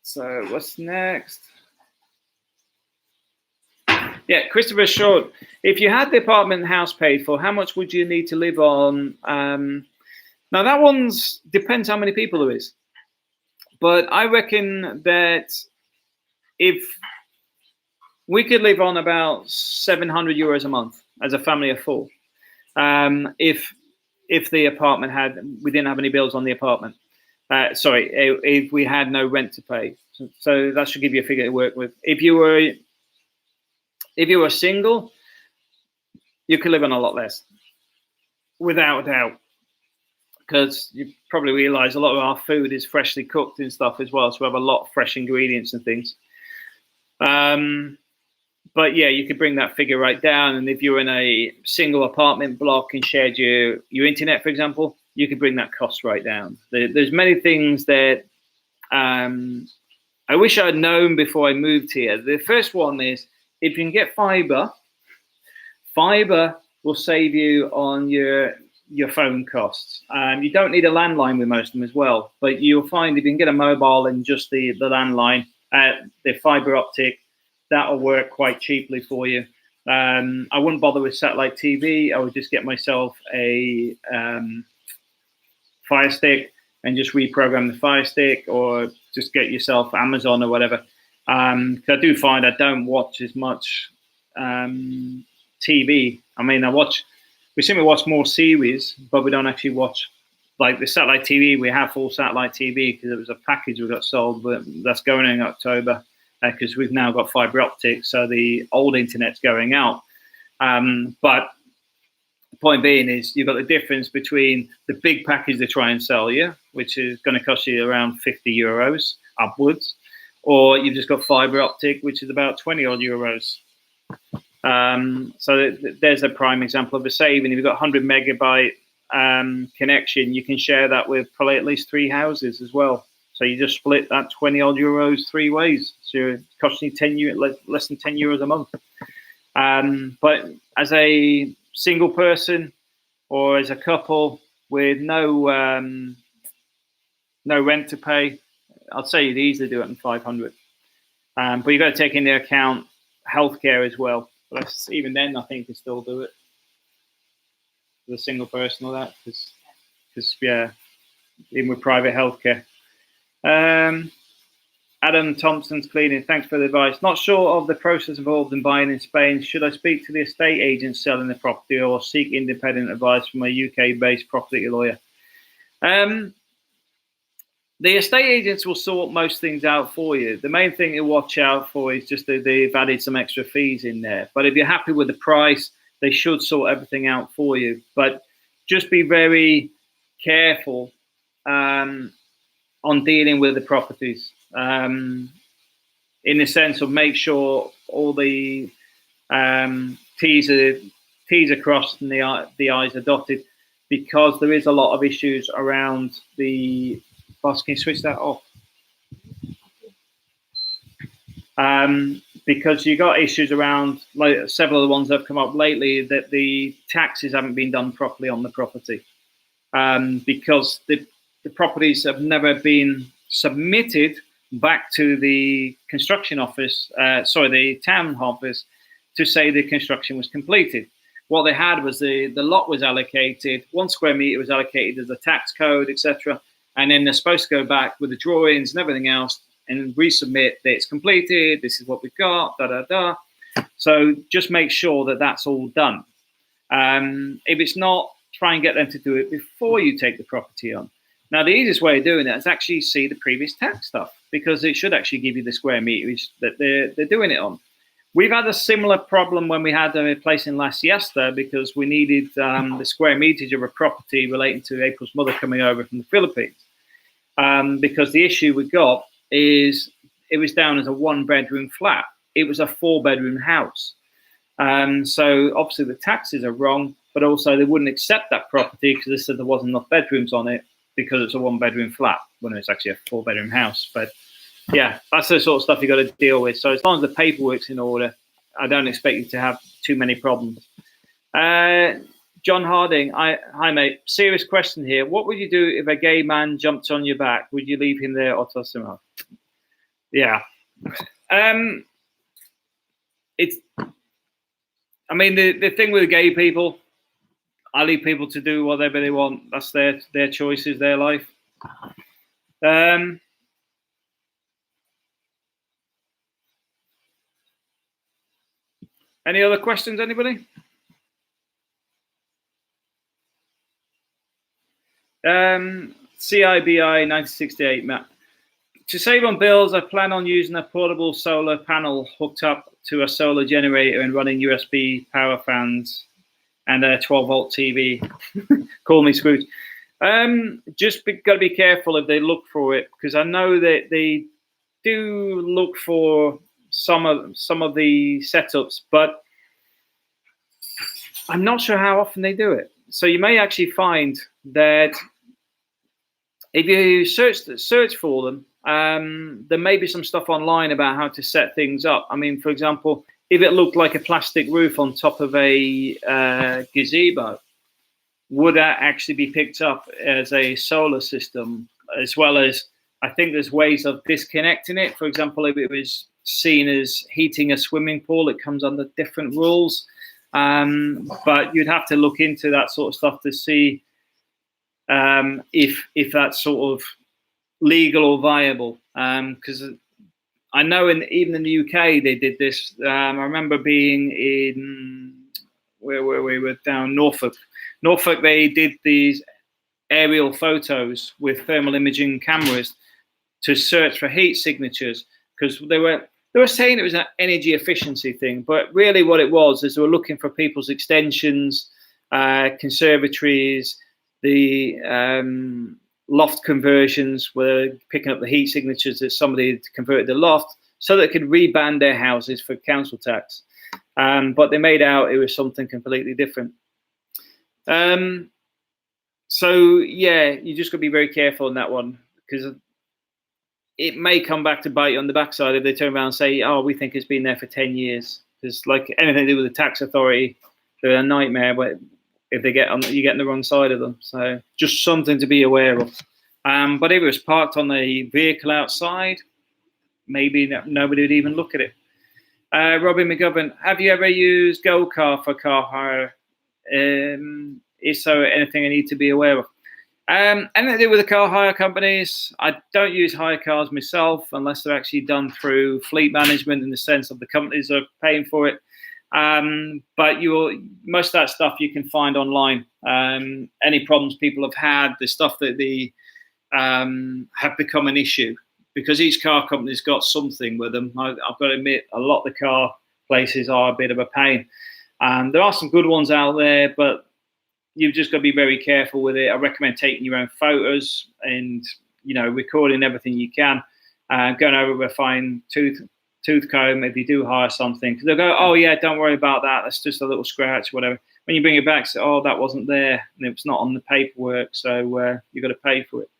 So what's next? Yeah, Christopher Short. If you had the apartment and house paid for, how much would you need to live on? Now that one's depends how many people there is. But I reckon that if we could live on about 700 euros a month as a family of four, if the apartment we didn't have any bills on the apartment. If we had no rent to pay. So that should give you a figure to work with. If you were single, you could live on a lot less, without a doubt. Because you probably realize a lot of our food is freshly cooked and stuff as well. So we have a lot of fresh ingredients and things. But yeah, you could bring that figure right down. And if you're in a single apartment block and shared your internet, for example, you could bring that cost right down. There's many things that I wish I had known before I moved here. The first one is if you can get fiber will save you on your phone costs. You don't need a landline with most of them as well, but you'll find if you can get a mobile and just the landline, the fiber optic, that'll work quite cheaply for you. I wouldn't bother with satellite TV. I would just get myself a Fire Stick and just reprogram the Fire Stick, or just get yourself Amazon or whatever. I do find I don't watch as much TV. I mean, we seem to watch more series, but we don't actually watch, like the satellite TV. We have full satellite TV because it was a package we got sold, but that's going in October because we've now got fiber optics, so the old internet's going out. But the point being is you've got the difference between the big package they try and sell you, which is going to cost you around 50 euros upwards, or you've just got fiber optic, which is about 20 odd euros. So there's a prime example of a saving. If you've got 100 megabyte connection, you can share that with probably at least 3 houses as well. So you just split that 20 odd euros 3 ways. So it costs you less than 10 euros a month. But as a single person or as a couple with no rent to pay, I'd say you'd easily do it in 500. But you've got to take into account healthcare as well. But even then, I think you can still do it as a single person or that, because yeah, even with private healthcare. Adam Thompson's Cleaning, thanks for the advice. Not sure of the process involved in buying in Spain. Should I speak to the estate agent selling the property or seek independent advice from a UK-based property lawyer? The estate agents will sort most things out for you. The main thing to watch out for is just that they've added some extra fees in there. But if you're happy with the price, they should sort everything out for you. But just be very careful on dealing with the properties. In the sense of make sure all the T's are crossed and the I's are dotted, because there is a lot of issues around the... Boss, can you switch that off? Because you got issues around, like several of the ones that have come up lately, that the taxes haven't been done properly on the property, because the properties have never been submitted back to the construction office, the town office, to say the construction was completed. What they had was the lot was allocated, 1 square meter was allocated as a tax code, etc. And then they're supposed to go back with the drawings and everything else and resubmit that it's completed, this is what we've got, da-da-da. So just make sure that that's all done. If it's not, try and get them to do it before you take the property on. Now, the easiest way of doing that is actually see the previous tax stuff, because it should actually give you the square meters that they're doing it on. We've had a similar problem when we had a place in La Siesta, because we needed the square metage of a property relating to April's mother coming over from the Philippines. Because the issue we got is it was down as a 1-bedroom flat. It was a 4-bedroom house. So obviously the taxes are wrong, but also they wouldn't accept that property because they said there wasn't enough bedrooms on it because it's a 1-bedroom flat when it's actually a 4-bedroom house. But yeah, that's the sort of stuff you got to deal with. So as long as the paperwork's in order, I don't expect you to have too many problems. John Harding, hi mate. Serious question here. What would you do if a gay man jumped on your back? Would you leave him there or toss him off? Yeah. It's. I mean, the thing with gay people, I leave people to do whatever they want. That's their choices, their life. Any other questions, anybody? CIBI 1968, Matt. To save on bills, I plan on using a portable solar panel hooked up to a solar generator and running USB power fans and a 12-volt TV. Call me Scrooge. Just got to be careful if they look for it, because I know that they do look for some of the setups, but I'm not sure how often they do it. So you may actually find that if you search for them, there may be some stuff online about how to set things up. I mean, for example, if it looked like a plastic roof on top of a gazebo, would that actually be picked up as a solar system? As well as, I think there's ways of disconnecting it. For example, if it was seen as heating a swimming pool, it comes under different rules. But you'd have to look into that sort of stuff to see if that's sort of legal or viable. Because I know even in the UK they did this. I remember being in where we were down Norfolk. Norfolk, they did these aerial photos with thermal imaging cameras to search for heat signatures, because they were saying it was an energy efficiency thing, but really what it was is they were looking for people's extensions, conservatories, the loft conversions, were picking up the heat signatures that somebody had converted the loft so they could reband their houses for council tax. But they made out it was something completely different. So yeah, you just got to be very careful on that one, because it may come back to bite you on the backside if they turn around and say, "Oh, we think it's been there for 10 years." Because like anything to do with the tax authority, they're a nightmare. But if they get on, you get on the wrong side of them. So just something to be aware of. But if it was parked on the vehicle outside, maybe nobody would even look at it. Robin McGovern, have you ever used GoCar for car hire? If so, anything I need to be aware of? Anything to do with the car hire companies, I don't use hire cars myself unless they're actually done through fleet management, in the sense of the companies are paying for it. But most of that stuff you can find online. Any problems people have had, the stuff that have become an issue, because each car company's got something with them. I've got to admit, a lot of the car places are a bit of a pain. There are some good ones out there, but you've just got to be very careful with it. I recommend taking your own photos and, recording everything you can. Going over with a fine tooth comb if you do hire something. Because they'll go, "Oh, yeah, don't worry about that. That's just a little scratch," whatever. When you bring it back, say, "Oh, that wasn't there. And it's not on the paperwork, so you've got to pay for it."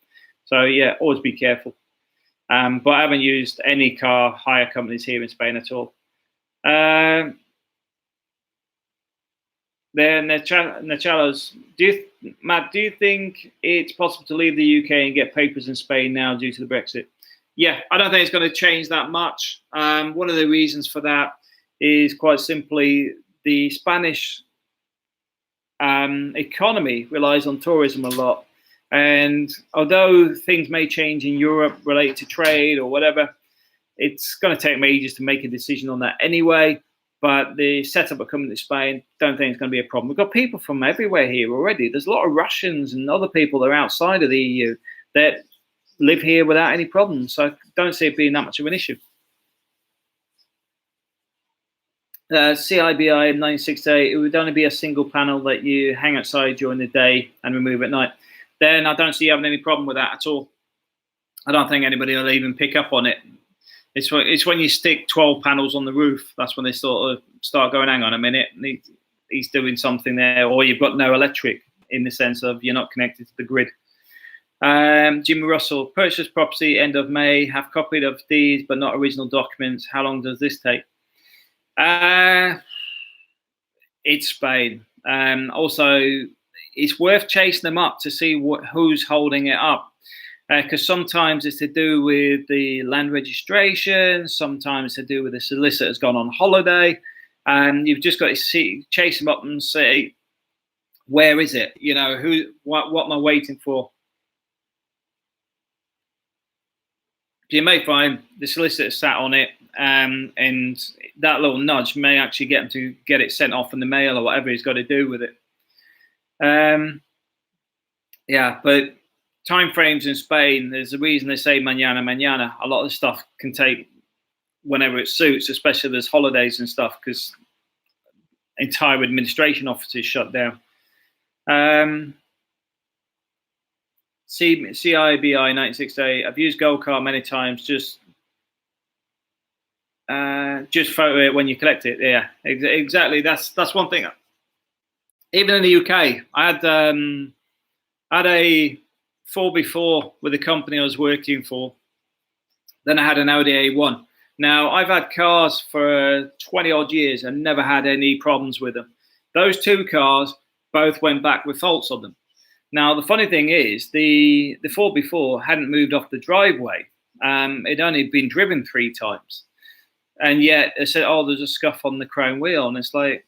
So, yeah, always be careful. But I haven't used any car hire companies here in Spain at all. Then Nachalos, Matt, do you think it's possible to leave the UK and get papers in Spain now due to the Brexit? Yeah, I don't think it's going to change that much. One of the reasons for that is quite simply the Spanish economy relies on tourism a lot. And although things may change in Europe related to trade or whatever, it's going to take me ages to make a decision on that anyway. But the setup of coming to Spain, don't think it's going to be a problem. We've got people from everywhere here already. There's a lot of Russians and other people that are outside of the EU that live here without any problems. So I don't see it being that much of an issue. CIBI 1968, it would only be a single panel that you hang outside during the day and remove at night. Then I don't see you having any problem with that at all. I don't think anybody will even pick up on it. It's when you stick 12 panels on the roof, that's when they sort of start going, "Hang on a minute, he's doing something there," or you've got no electric, in the sense of you're not connected to the grid. Jimmy Russell, purchase property end of May, have copied of deeds but not original documents. How long does this take? It's Spain. Also, it's worth chasing them up to see who's holding it up. Because sometimes it's to do with the land registration, sometimes it's to do with the solicitor's gone on holiday, and you've just got to chase them up and say, "Where is it? What am I waiting for?" You may find the solicitor sat on it, and that little nudge may actually get him to get it sent off in the mail or whatever he's got to do with it. But time frames in Spain, there's a reason they say mañana. A lot of the stuff can take whenever it suits, especially there's holidays and stuff, because entire administration offices shut down. CIBI 1968, I've used GoCar many times, just photo it when you collect it. Yeah, exactly. That's one thing. Even in the UK, I had a 4x4 with a company I was working for. Then I had an Audi A1. Now, I've had cars for 20 odd years and never had any problems with them. Those two cars both went back with faults on them. Now, the funny thing is, the 4x4 hadn't moved off the driveway. It'd only been driven 3 times. And yet they said, "Oh, there's a scuff on the chrome wheel." And it's like,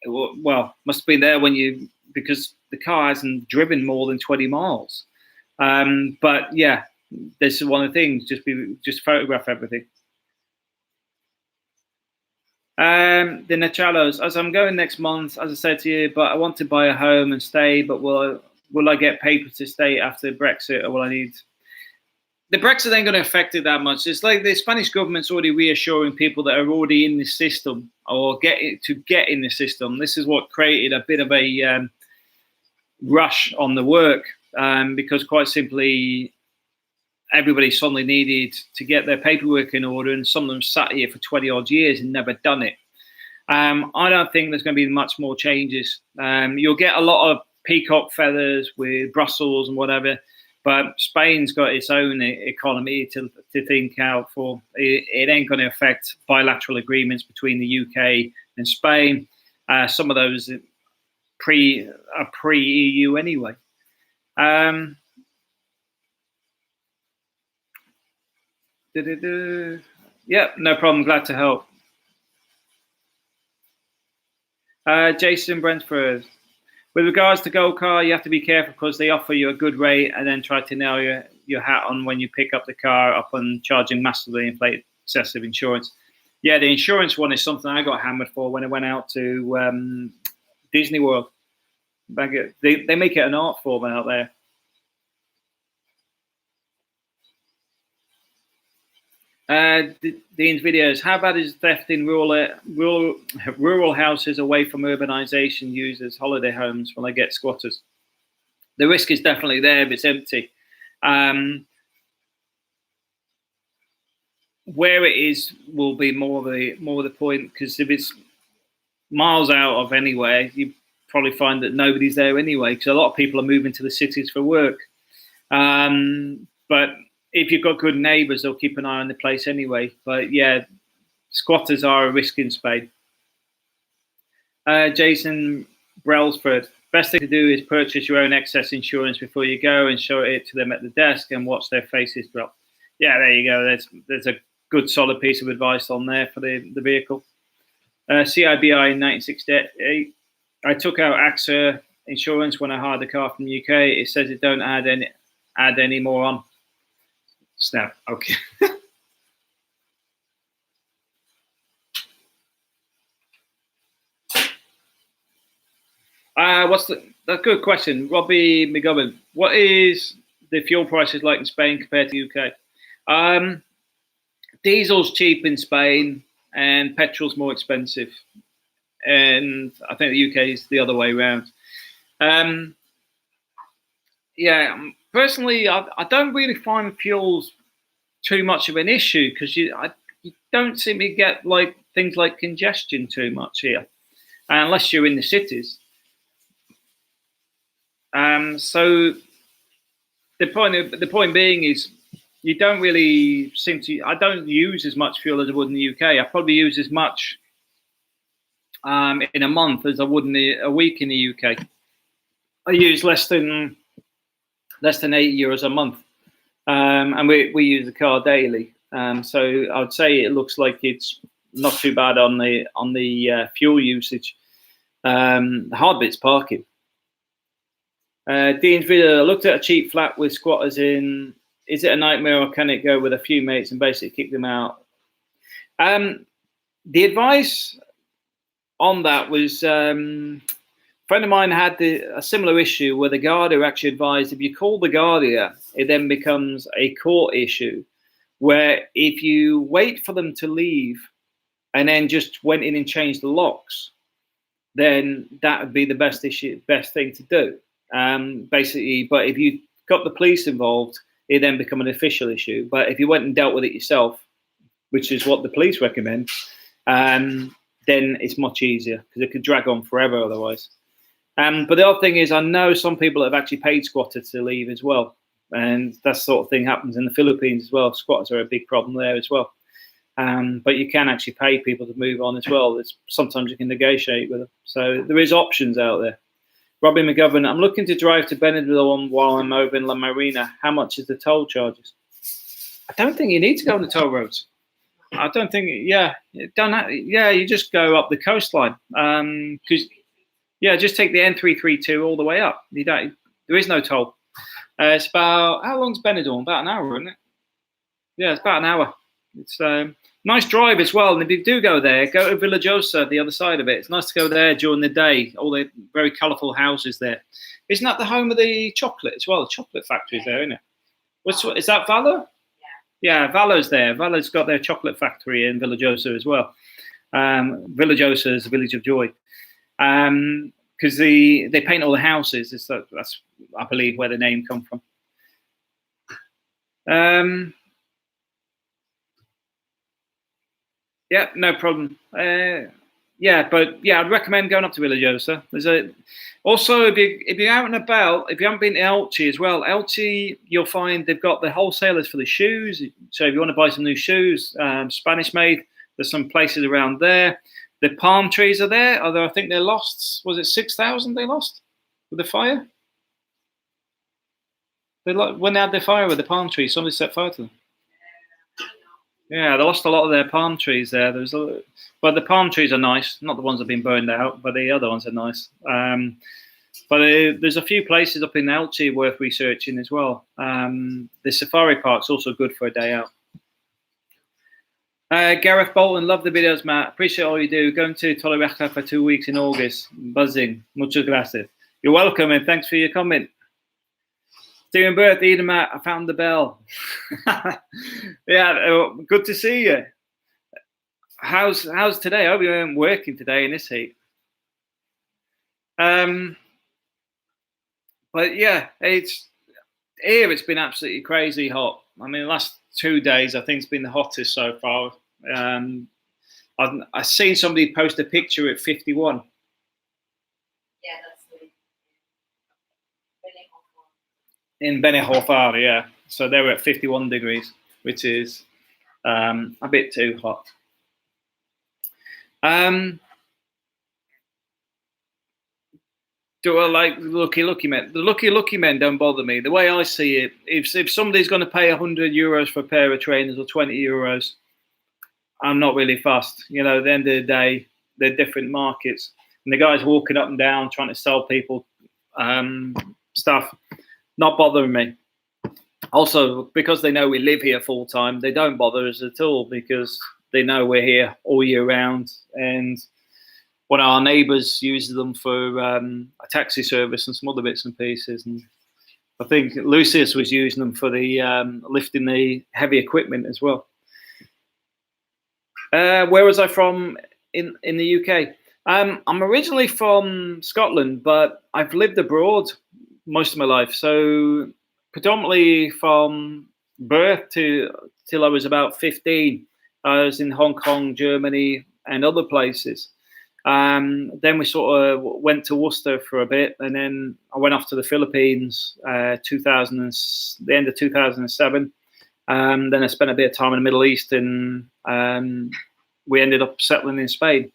well, must have been there because the car hasn't driven more than 20 miles. But yeah, this is one of the things, just photograph everything. The Nachalos, as I'm going next month, as I said to you, but I want to buy a home and stay, but will I get papers to stay after Brexit, or will I need... The Brexit ain't going to affect it that much. It's like the Spanish government's already reassuring people that are already in the system or get in the system. This is what created a bit of a rush on the work, because quite simply everybody suddenly needed to get their paperwork in order, and some of them sat here for 20 odd years and never done it. I don't think there's going to be much more changes. You'll get a lot of peacock feathers with Brussels and whatever. But Spain's got its own economy to think out for. It ain't going to affect bilateral agreements between the UK and Spain. Some of those are pre-EU anyway. Yeah, no problem. Glad to help. Jason Brentford. With regards to Gold Car, you have to be careful because they offer you a good rate and then try to nail your hat on when you pick up the car up on charging massively inflated excessive insurance. Yeah, the insurance one is something I got hammered for when I went out to Disney World. They make it an art form out there. Dean's videos. How bad is theft in rural houses away from urbanization users, holiday homes when they get squatters? The risk is definitely there if it's empty. Where it is will be more the point, because if it's miles out of anywhere, you probably find that nobody's there anyway, because a lot of people are moving to the cities for work. But if you've got good neighbours, they'll keep an eye on the place anyway. But yeah, squatters are a risk in Spain. Jason Brailsford. Best thing to do is purchase your own excess insurance before you go and show it to them at the desk and watch their faces drop. Yeah, there you go. There's a good solid piece of advice on there for the vehicle. CIBI in 1968. I took out AXA insurance when I hired the car from the UK. It says it don't add any more on. Snap. Okay. That's a good question, Robbie McGovern. What is the fuel prices like in Spain compared to UK? Diesel's cheap in Spain and petrol's more expensive, and I think the UK is the other way around. Yeah, personally, I don't really find fuels too much of an issue because you don't seem to get like things like congestion too much here, unless you're in the cities. So the point being is you don't really seem to. I don't use as much fuel as I would in the UK. I probably use as much in a month as I would in a week in the UK. I use less than €80 a month, and we use the car daily. So I would say it looks like it's not too bad on the fuel usage. The hard bit's parking. Dean's video. I looked at a cheap flat with squatters in. Is it a nightmare or can it go with a few mates and basically kick them out? The advice on that was a friend of mine had a similar issue where the Guardia actually advised if you call the Guardia, it then becomes a court issue where if you wait for them to leave and then just went in and changed the locks, then that would be the best thing to do. Basically, but if you got the police involved, it then become an official issue. But if you went and dealt with it yourself, which is what the police recommend, then it's much easier because it could drag on forever otherwise. But the other thing is, I know some people have actually paid squatters to leave as well, and that sort of thing happens in the Philippines as well. Squatters are a big problem there as well. But you can actually pay people to move on as well. Sometimes you can negotiate with them. So there is options out there. Robbie McGovern, I'm looking to drive to Benidorm while I'm over in La Marina. How much is the toll charges? I don't think you need to go on the toll roads. I don't think, you just go up the coastline. Just take the N332 all the way up. There is no toll. It's about, how long's Benidorm? About an hour, isn't it? Yeah, it's about an hour. It's nice drive as well. And if you do go there, go to Villajosa, the other side of it. It's nice to go there during the day. All the very colourful houses there. Isn't that the home of the chocolate as well? The chocolate factory's there, isn't it? Is that Valor? Yeah, Valor's there. Valor's got their chocolate factory in Villajosa as well. Villajosa is a village of joy. Because they paint all the houses. That's, I believe, where the name comes from. Yeah, no problem. yeah, but yeah, I'd recommend going up to Villajosa. Also, if you're out and about, if you haven't been to Elche as well, Elche, you'll find they've got the wholesalers for the shoes. So if you want to buy some new shoes, Spanish made, there's some places around there. The palm trees are there, although I think they lost. Was it 6,000 they lost with the fire? When they had the fire with the palm trees, somebody set fire to them. Yeah, they lost a lot of their palm trees there. But the palm trees are nice. Not the ones that have been burned out, but the other ones are nice. But there's a few places up in Elche worth researching as well. The safari park's also good for a day out. Gareth Bolton, love the videos, Matt. Appreciate all you do. Going to Torrevieja for 2 weeks in August. Buzzing. Muchas gracias. You're welcome, and thanks for your comment. Stephen Birth, Eden Matt, I found the bell. Yeah, good to see you. How's today? I hope you weren't working today in this heat. But yeah, it's been absolutely crazy hot. I mean, the last 2 days, I think it's been the hottest so far. I've seen somebody post a picture at 51. Yeah, that's the In Benejofar, yeah. So they were at 51 degrees, which is a bit too hot. Do I like lucky men? The lucky men don't bother me. The way I see it, if somebody's going to pay €100 for a pair of trainers or €20, I'm not really fussed. You know, at the end of the day, they're different markets, and the guys walking up and down trying to sell people stuff, not bothering me. Also, because they know we live here full time, they don't bother us at all because they know we're here all year round. And one of our neighbours uses them for a taxi service and some other bits and pieces. And I think Lucius was using them for the lifting the heavy equipment as well. Where was I from in the UK? I'm originally from Scotland, but I've lived abroad most of my life. So predominantly from birth till I was about 15, I was in Hong Kong, Germany, and other places. Then we sort of went to Worcester for a bit, and then I went off to the Philippines, the end of 2007. Then I spent a bit of time in the Middle East, and we ended up settling in Spain.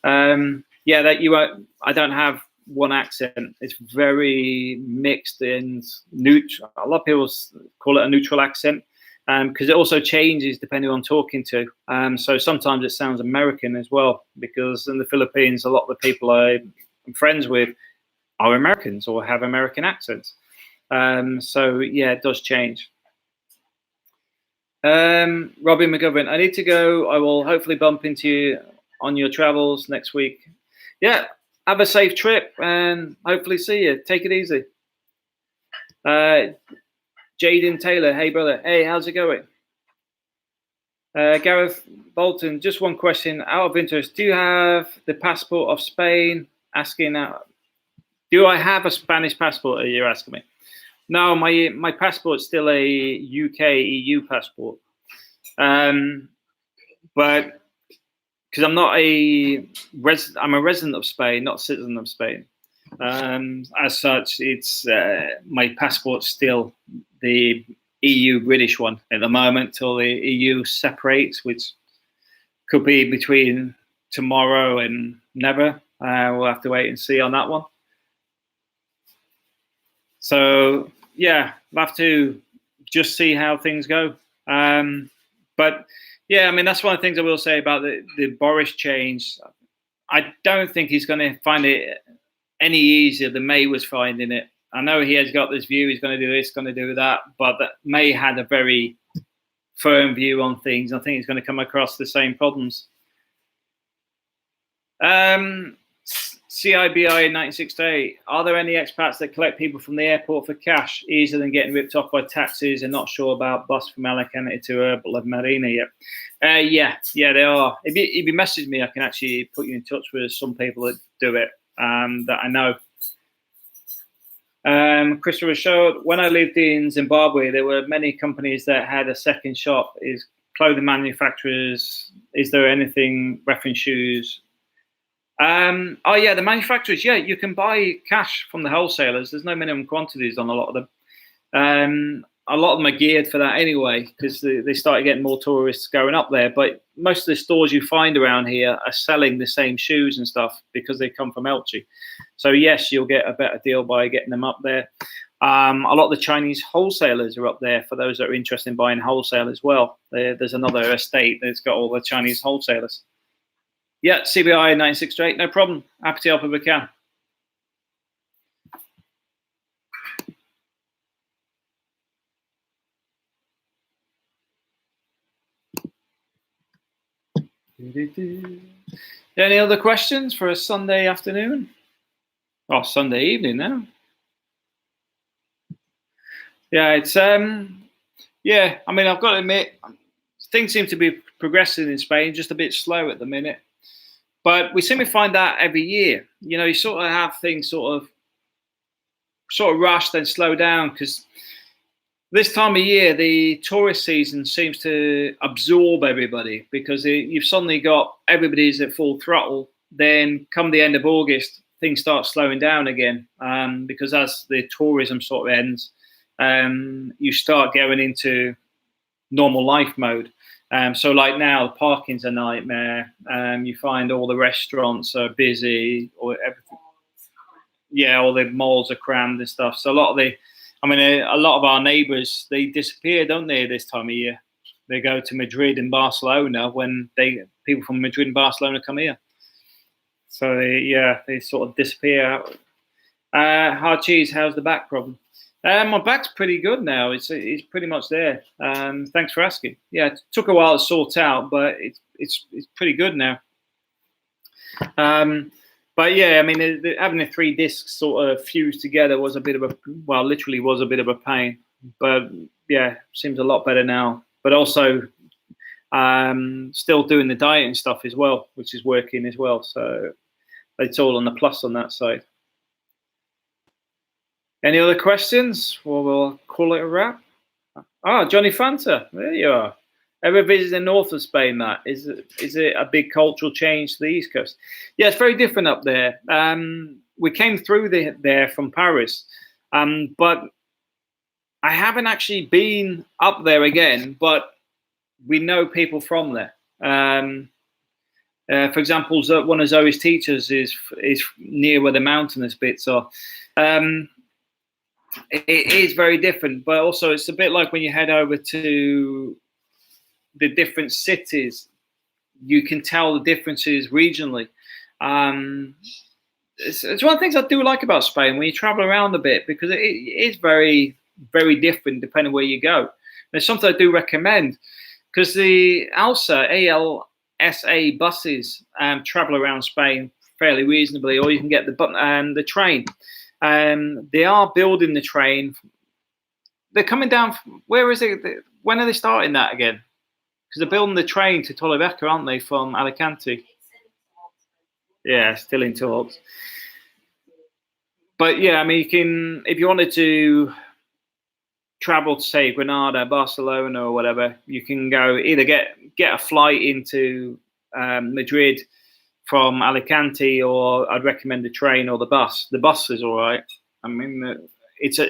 I don't have one accent. It's very mixed and neutral. A lot of people call it a neutral accent because it also changes depending on talking to. So sometimes it sounds American as well, because in the Philippines, a lot of the people I'm friends with are Americans or have American accents. So yeah, it does change. Robbie McGovern, I need to go. I will hopefully bump into you on your travels next week. Yeah, have a safe trip and hopefully see you. Take it easy. Jaden Taylor, hey brother. Hey, how's it going? Gareth Bolton, just one question out of interest. Do you have the passport of Spain? Asking out. Do I have a Spanish passport? Are you asking me? No, my passport's still a UK EU passport. But because I'm not I'm a resident of Spain, not a citizen of Spain. As such, it's my passport's still the EU British one at the moment till the EU separates, which could be between tomorrow and never. We'll have to wait and see on that one. So yeah, we'll have to just see how things go. But yeah, I mean, that's one of the things I will say about the Boris change. I don't think he's going to find it any easier than May was finding it. I know he has got this view, he's going to do this, going to do that, but May had a very firm view on things. I think he's going to come across the same problems. CIBI in 1968. Are there any expats that collect people from the airport for cash, easier than getting ripped off by taxis and not sure about bus from Alicante to La Marina yet? Yeah, they are. If you message me, I can actually put you in touch with some people that do it that I know. Christopher showed, when I lived in Zimbabwe, there were many companies that had a second shop. Is clothing manufacturers, is there anything, reference shoes, Oh yeah, the manufacturers. Yeah, you can buy cash from the wholesalers. There's no minimum quantities on a lot of them. A lot of them are geared for that anyway, because they started getting more tourists going up there. But most of the stores you find around here are selling the same shoes and stuff because they come from Elche. So yes, you'll get a better deal by getting them up there. A lot of the Chinese wholesalers are up there for those that are interested in buying wholesale as well. There's another estate that's got all the Chinese wholesalers. Yeah, CBI 9628, no problem. Happy to help if we can. Any other questions for a Sunday afternoon? Oh, Sunday evening now. Yeah, it's yeah. I mean, I've got to admit, things seem to be progressing in Spain, just a bit slow at the minute. But we seem to find that every year. You know, you sort of have things sort of rush, then slow down, because this time of year, the tourist season seems to absorb everybody, because you've suddenly got everybody's at full throttle. Then come the end of August, things start slowing down again, because as the tourism sort of ends, you start going into normal life mode. So like now, parking's a nightmare. You find all the restaurants are busy, or everything. Yeah, all the malls are crammed and stuff. So a lot of our neighbours, they disappear, don't they, this time of year? They go to Madrid and Barcelona when people from Madrid and Barcelona come here. So they sort of disappear. Hard cheese, how's the back problem? My back's pretty good now. It's pretty much there. Thanks for asking. Yeah, it took a while to sort out, but it's pretty good now. But yeah, I mean, having the 3 discs sort of fused together was literally was a bit of a pain. But yeah, seems a lot better now. But also, still doing the diet and stuff as well, which is working as well. So it's all on the plus on that side. Any other questions? Well, we'll call it a wrap. Ah, Johnny Fanta, there you are. Ever visited the north of Spain, Matt? Is it a big cultural change to the East Coast? Yeah, it's very different up there. We came through there from Paris, but I haven't actually been up there again, but we know people from there. For example, one of Zoe's teachers is near where the mountainous bits are. It is very different, but also it's a bit like when you head over to the different cities, you can tell the differences regionally. It's one of the things I do like about Spain when you travel around a bit, because it is very, very different depending where you go. There's something I do recommend, because the ALSA buses travel around Spain fairly reasonably, or you can get the train. They are building the train. They're coming down. Where is it? When are they starting that again? Because they're building the train to Torrevieja, aren't they, from Alicante? Yeah, still in talks. But yeah, I mean, you can, if you wanted to travel to, say, Granada, Barcelona, or whatever, you can go either get a flight into Madrid from Alicante, or I'd recommend the train or the bus. The bus is all right. I mean, it's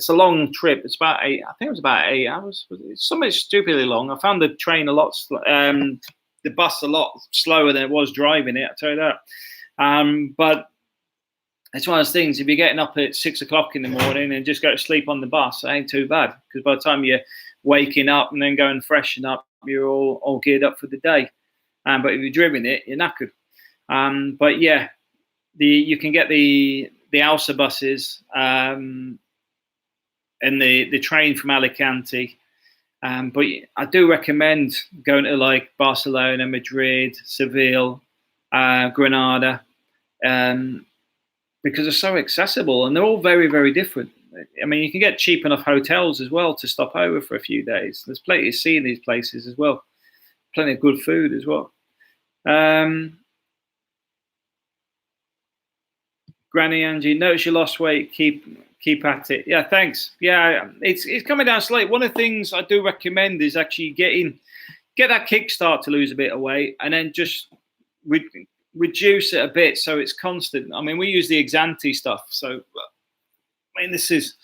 a long trip. It's about 8. I think it was about 8 hours. It's so much stupidly long. I found the train the bus a lot slower than it was driving it. I tell you that. But it's one of those things. If you're getting up at 6 o'clock in the morning and just go to sleep on the bus, it ain't too bad, because by the time you're waking up and then going and freshen up, you're all geared up for the day. But if you're driven it, you're knackered. But yeah, you can get the ALSA buses and the train from Alicante. But I do recommend going to like Barcelona, Madrid, Seville, Granada, because they're so accessible and they're all very, very different. I mean, you can get cheap enough hotels as well to stop over for a few days. There's plenty to see in these places as well. Plenty of good food as well. Granny Angie, notice you lost weight. Keep at it. Yeah, thanks. Yeah, it's coming down slowly. One of the things I do recommend is actually get that kickstart to lose a bit of weight, and then just reduce it a bit so it's constant. I mean, we use the Exanti stuff. So, I mean, this is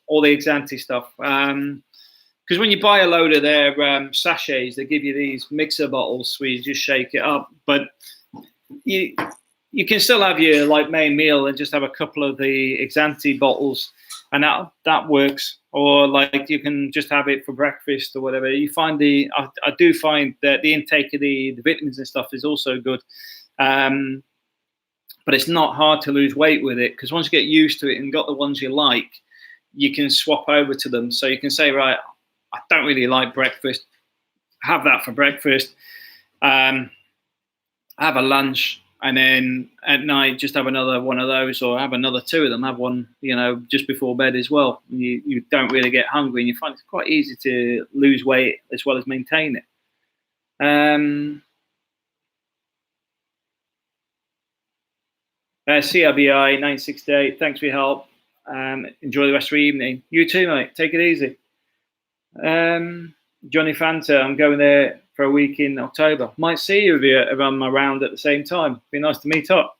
all the Exanti stuff. Because when you buy a load of their sachets, they give you these mixer bottles where you just shake it up. But you can still have your like main meal and just have a couple of the Exanti bottles, and that works. Or like you can just have it for breakfast or whatever. You find I do find that the intake of the vitamins and stuff is also good. But it's not hard to lose weight with it, because once you get used to it and got the ones you like, you can swap over to them. So you can say, right, I don't really like breakfast. Have that for breakfast. Have a lunch, and then at night just have another one of those, or have another two of them. Have one, just before bed as well. You don't really get hungry, and you find it's quite easy to lose weight as well as maintain it. CRBI 968, thanks for your help. Enjoy the rest of the evening. You too, mate. Take it easy. Johnny Fanta, I'm going there for a week in October. Might see you if I'm around at the same time. Be nice to meet up.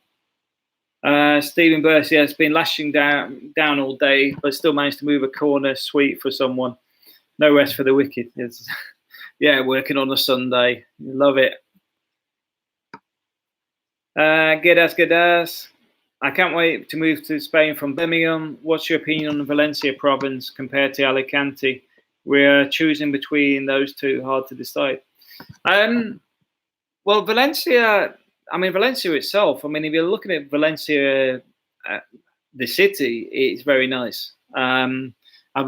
Stephen Burst, yeah, it's been lashing down all day, but still managed to move a corner. Sweet for someone. No rest for the wicked. Yeah, working on a Sunday. Love it. Gedas. I can't wait to move to Spain from Birmingham. What's your opinion on the Valencia province compared to Alicante? We're choosing between those two. Hard to decide. Well, Valencia. I mean, Valencia itself. I mean, if you're looking at Valencia, the city, it's very nice. I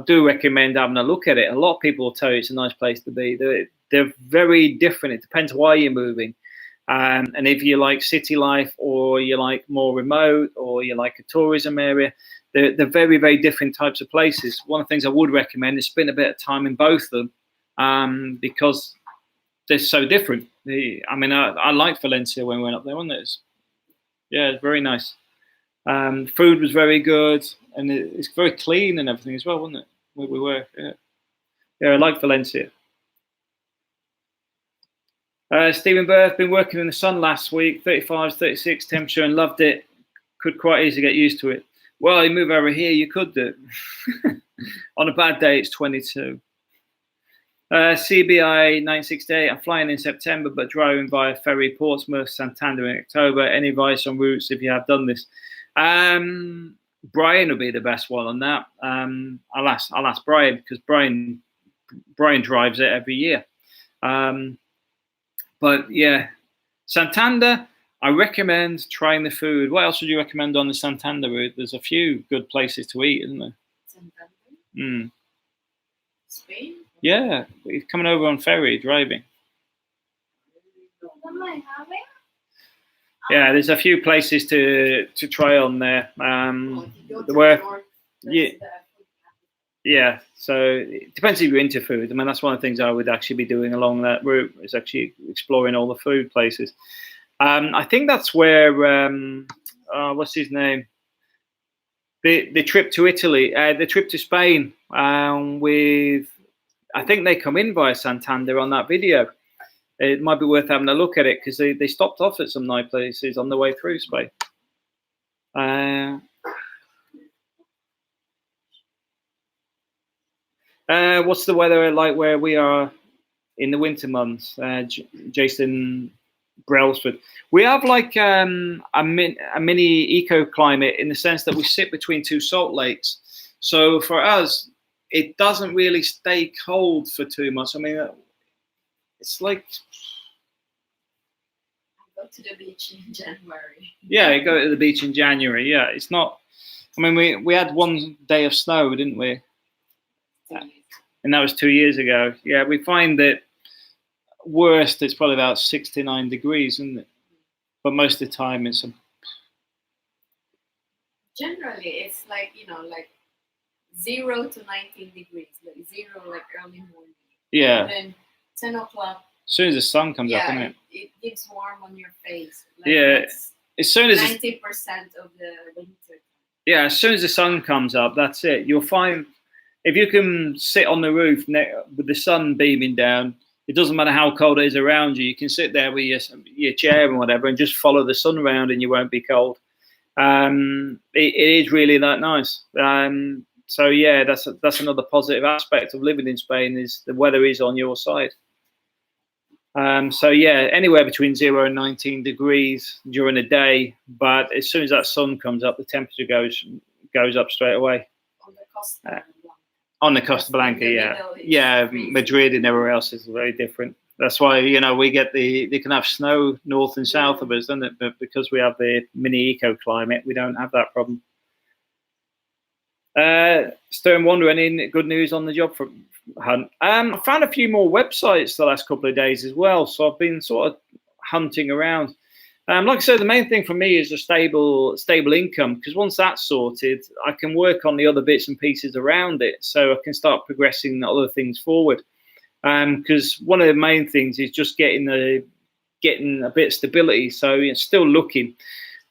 do recommend having a look at it. A lot of people will tell you it's a nice place to be. They're very different. It depends why you're moving. And if you like city life, or you like more remote, or you like a tourism area, they're very, very different types of places. One of the things I would recommend is spend a bit of time in both of them, because they're so different. I liked Valencia when we went up there, wasn't it? It's very nice. Food was very good, and it's very clean and everything as well, wasn't it? Where we were, yeah, I like Valencia. Stephen Burth, been working in the sun last week, 35, 36 temperature, and loved it. Could quite easily get used to it. Well, you move over here, you could do. On a bad day, it's 22. CBI 968, I'm flying in September, but driving via ferry Portsmouth, Santander in October. Any advice on routes if you have done this? Brian will be the best one on that. I'll ask Brian, because Brian drives it every year. But yeah, Santander, I recommend trying the food. What else would you recommend on the Santander route? There's a few good places to eat, isn't there? Santander? Spain? Yeah, he's coming over on ferry, driving. Yeah, there's a few places to try on there. Yeah, so it depends if you're into food. I mean, that's one of the things I would actually be doing along that route, is actually exploring all the food places. I think that's where, what's his name? The trip to Italy, the trip to Spain, I think they come in via Santander on that video. It might be worth having a look at it, because they stopped off at some nice places on the way through Spain. What's the weather like where we are in the winter months? Jason Brailsford. We have like a mini eco climate, in the sense that we sit between two salt lakes. So for us, it doesn't really stay cold for too much. I mean, it's like... I go to the beach in January. Yeah, you go to the beach in January. Yeah, it's not... I mean, we had one day of snow, didn't we? And that was 2 years ago. Yeah, we find that worst, it's probably about 69 degrees, isn't it? But most of the time it's... Generally, it's like, like 0 to 19 degrees. Like 0, like early morning. Yeah. And then 10 o'clock. As soon as the sun comes up, isn't it? It gets warm on your face. Like yeah. As soon as 90% of the winter. Yeah, as soon as the sun comes up, that's it. You'll find... If you can sit on the roof with the sun beaming down, it doesn't matter how cold it is around you. You can sit there with your chair and whatever and just follow the sun around and you won't be cold. It is really that nice. So yeah, that's another positive aspect of living in Spain, is the weather is on your side. So yeah, anywhere between 0 and 19 degrees during the day, but as soon as that sun comes up, the temperature goes up straight away. On the Costa Blanca. On the Costa Blanca, yeah, Madrid and everywhere else is very different. That's why, you know, we get they can have snow north and south of us, doesn't it? But because we have the mini eco climate, we don't have that problem. Stern Wonder, any good news on the job hunt? I found a few more websites the last couple of days as well, so I've been sort of hunting around. Like I said, the main thing for me is a stable income, because once that's sorted, I can work on the other bits and pieces around it, so I can start progressing other things forward. Because one of the main things is just getting a bit of stability. So it's still looking.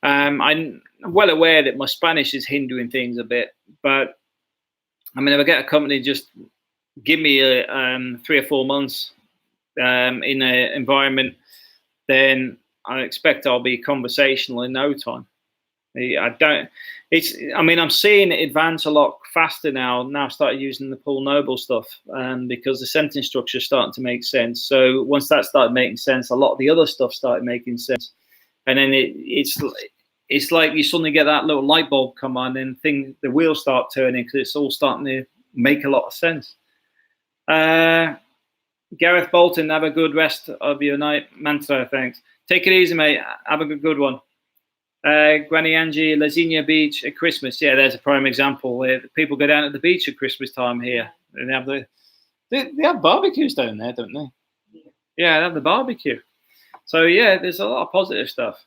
I'm well aware that my Spanish is hindering things a bit, but I mean, if I get a company just give me 3 or 4 months in an environment, then I expect I'll be conversational in no time. I mean, I'm seeing it advance a lot faster now. Now I started using the Paul Noble stuff, because the sentence structure is starting to make sense. So once that started making sense, a lot of the other stuff started making sense. And then it's like you suddenly get that little light bulb come on, and the wheels start turning, because it's all starting to make a lot of sense. Gareth Bolton, have a good rest of your night. Mantra, thanks. Take it easy, mate. Have a good one. Granny Angie, Lazinia Beach at Christmas. Yeah, there's a prime example where people go down at the beach at Christmas time here. And they have barbecues down there, don't they? Yeah, they have the barbecue. So yeah, there's a lot of positive stuff.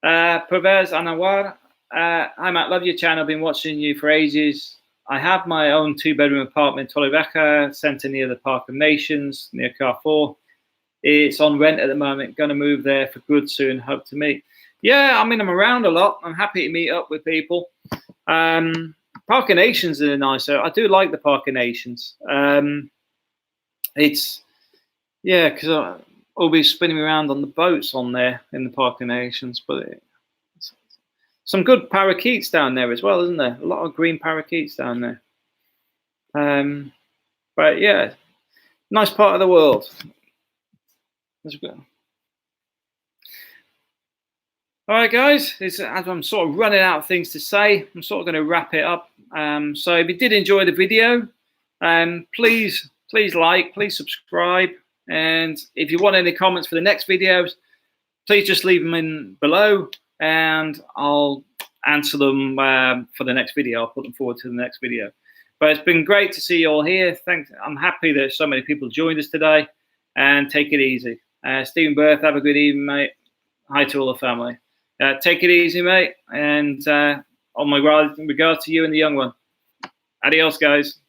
Pervez Anawar. Hi Matt, love your channel. Been watching you for ages. I have my own 2-bedroom apartment in Torrevieja, centre near the Park of Nations, near Carrefour. It's on rent at the moment. Going to move there for good soon. Hope to meet. Yeah, I mean, I'm around a lot. I'm happy to meet up with people. Park of Nations are nice. I do like the Park of Nations. It's, yeah, because I'll be spinning around on the boats on there in the Park of Nations. But some good parakeets down there as well, isn't there? A lot of green parakeets down there. But yeah, nice part of the world. That's good. All right, guys, as I'm sort of running out of things to say, I'm sort of going to wrap it up. So if you did enjoy the video, please like, please subscribe. And if you want any comments for the next videos, please just leave them in below and I'll answer them for the next video. I'll put them forward to the next video. But it's been great to see you all here. Thanks. I'm happy that so many people joined us today, and take it easy. Stephen Berth, have a good evening, mate. Hi to all the family. Take it easy, mate. And on my regard to you and the young one. Adios, guys.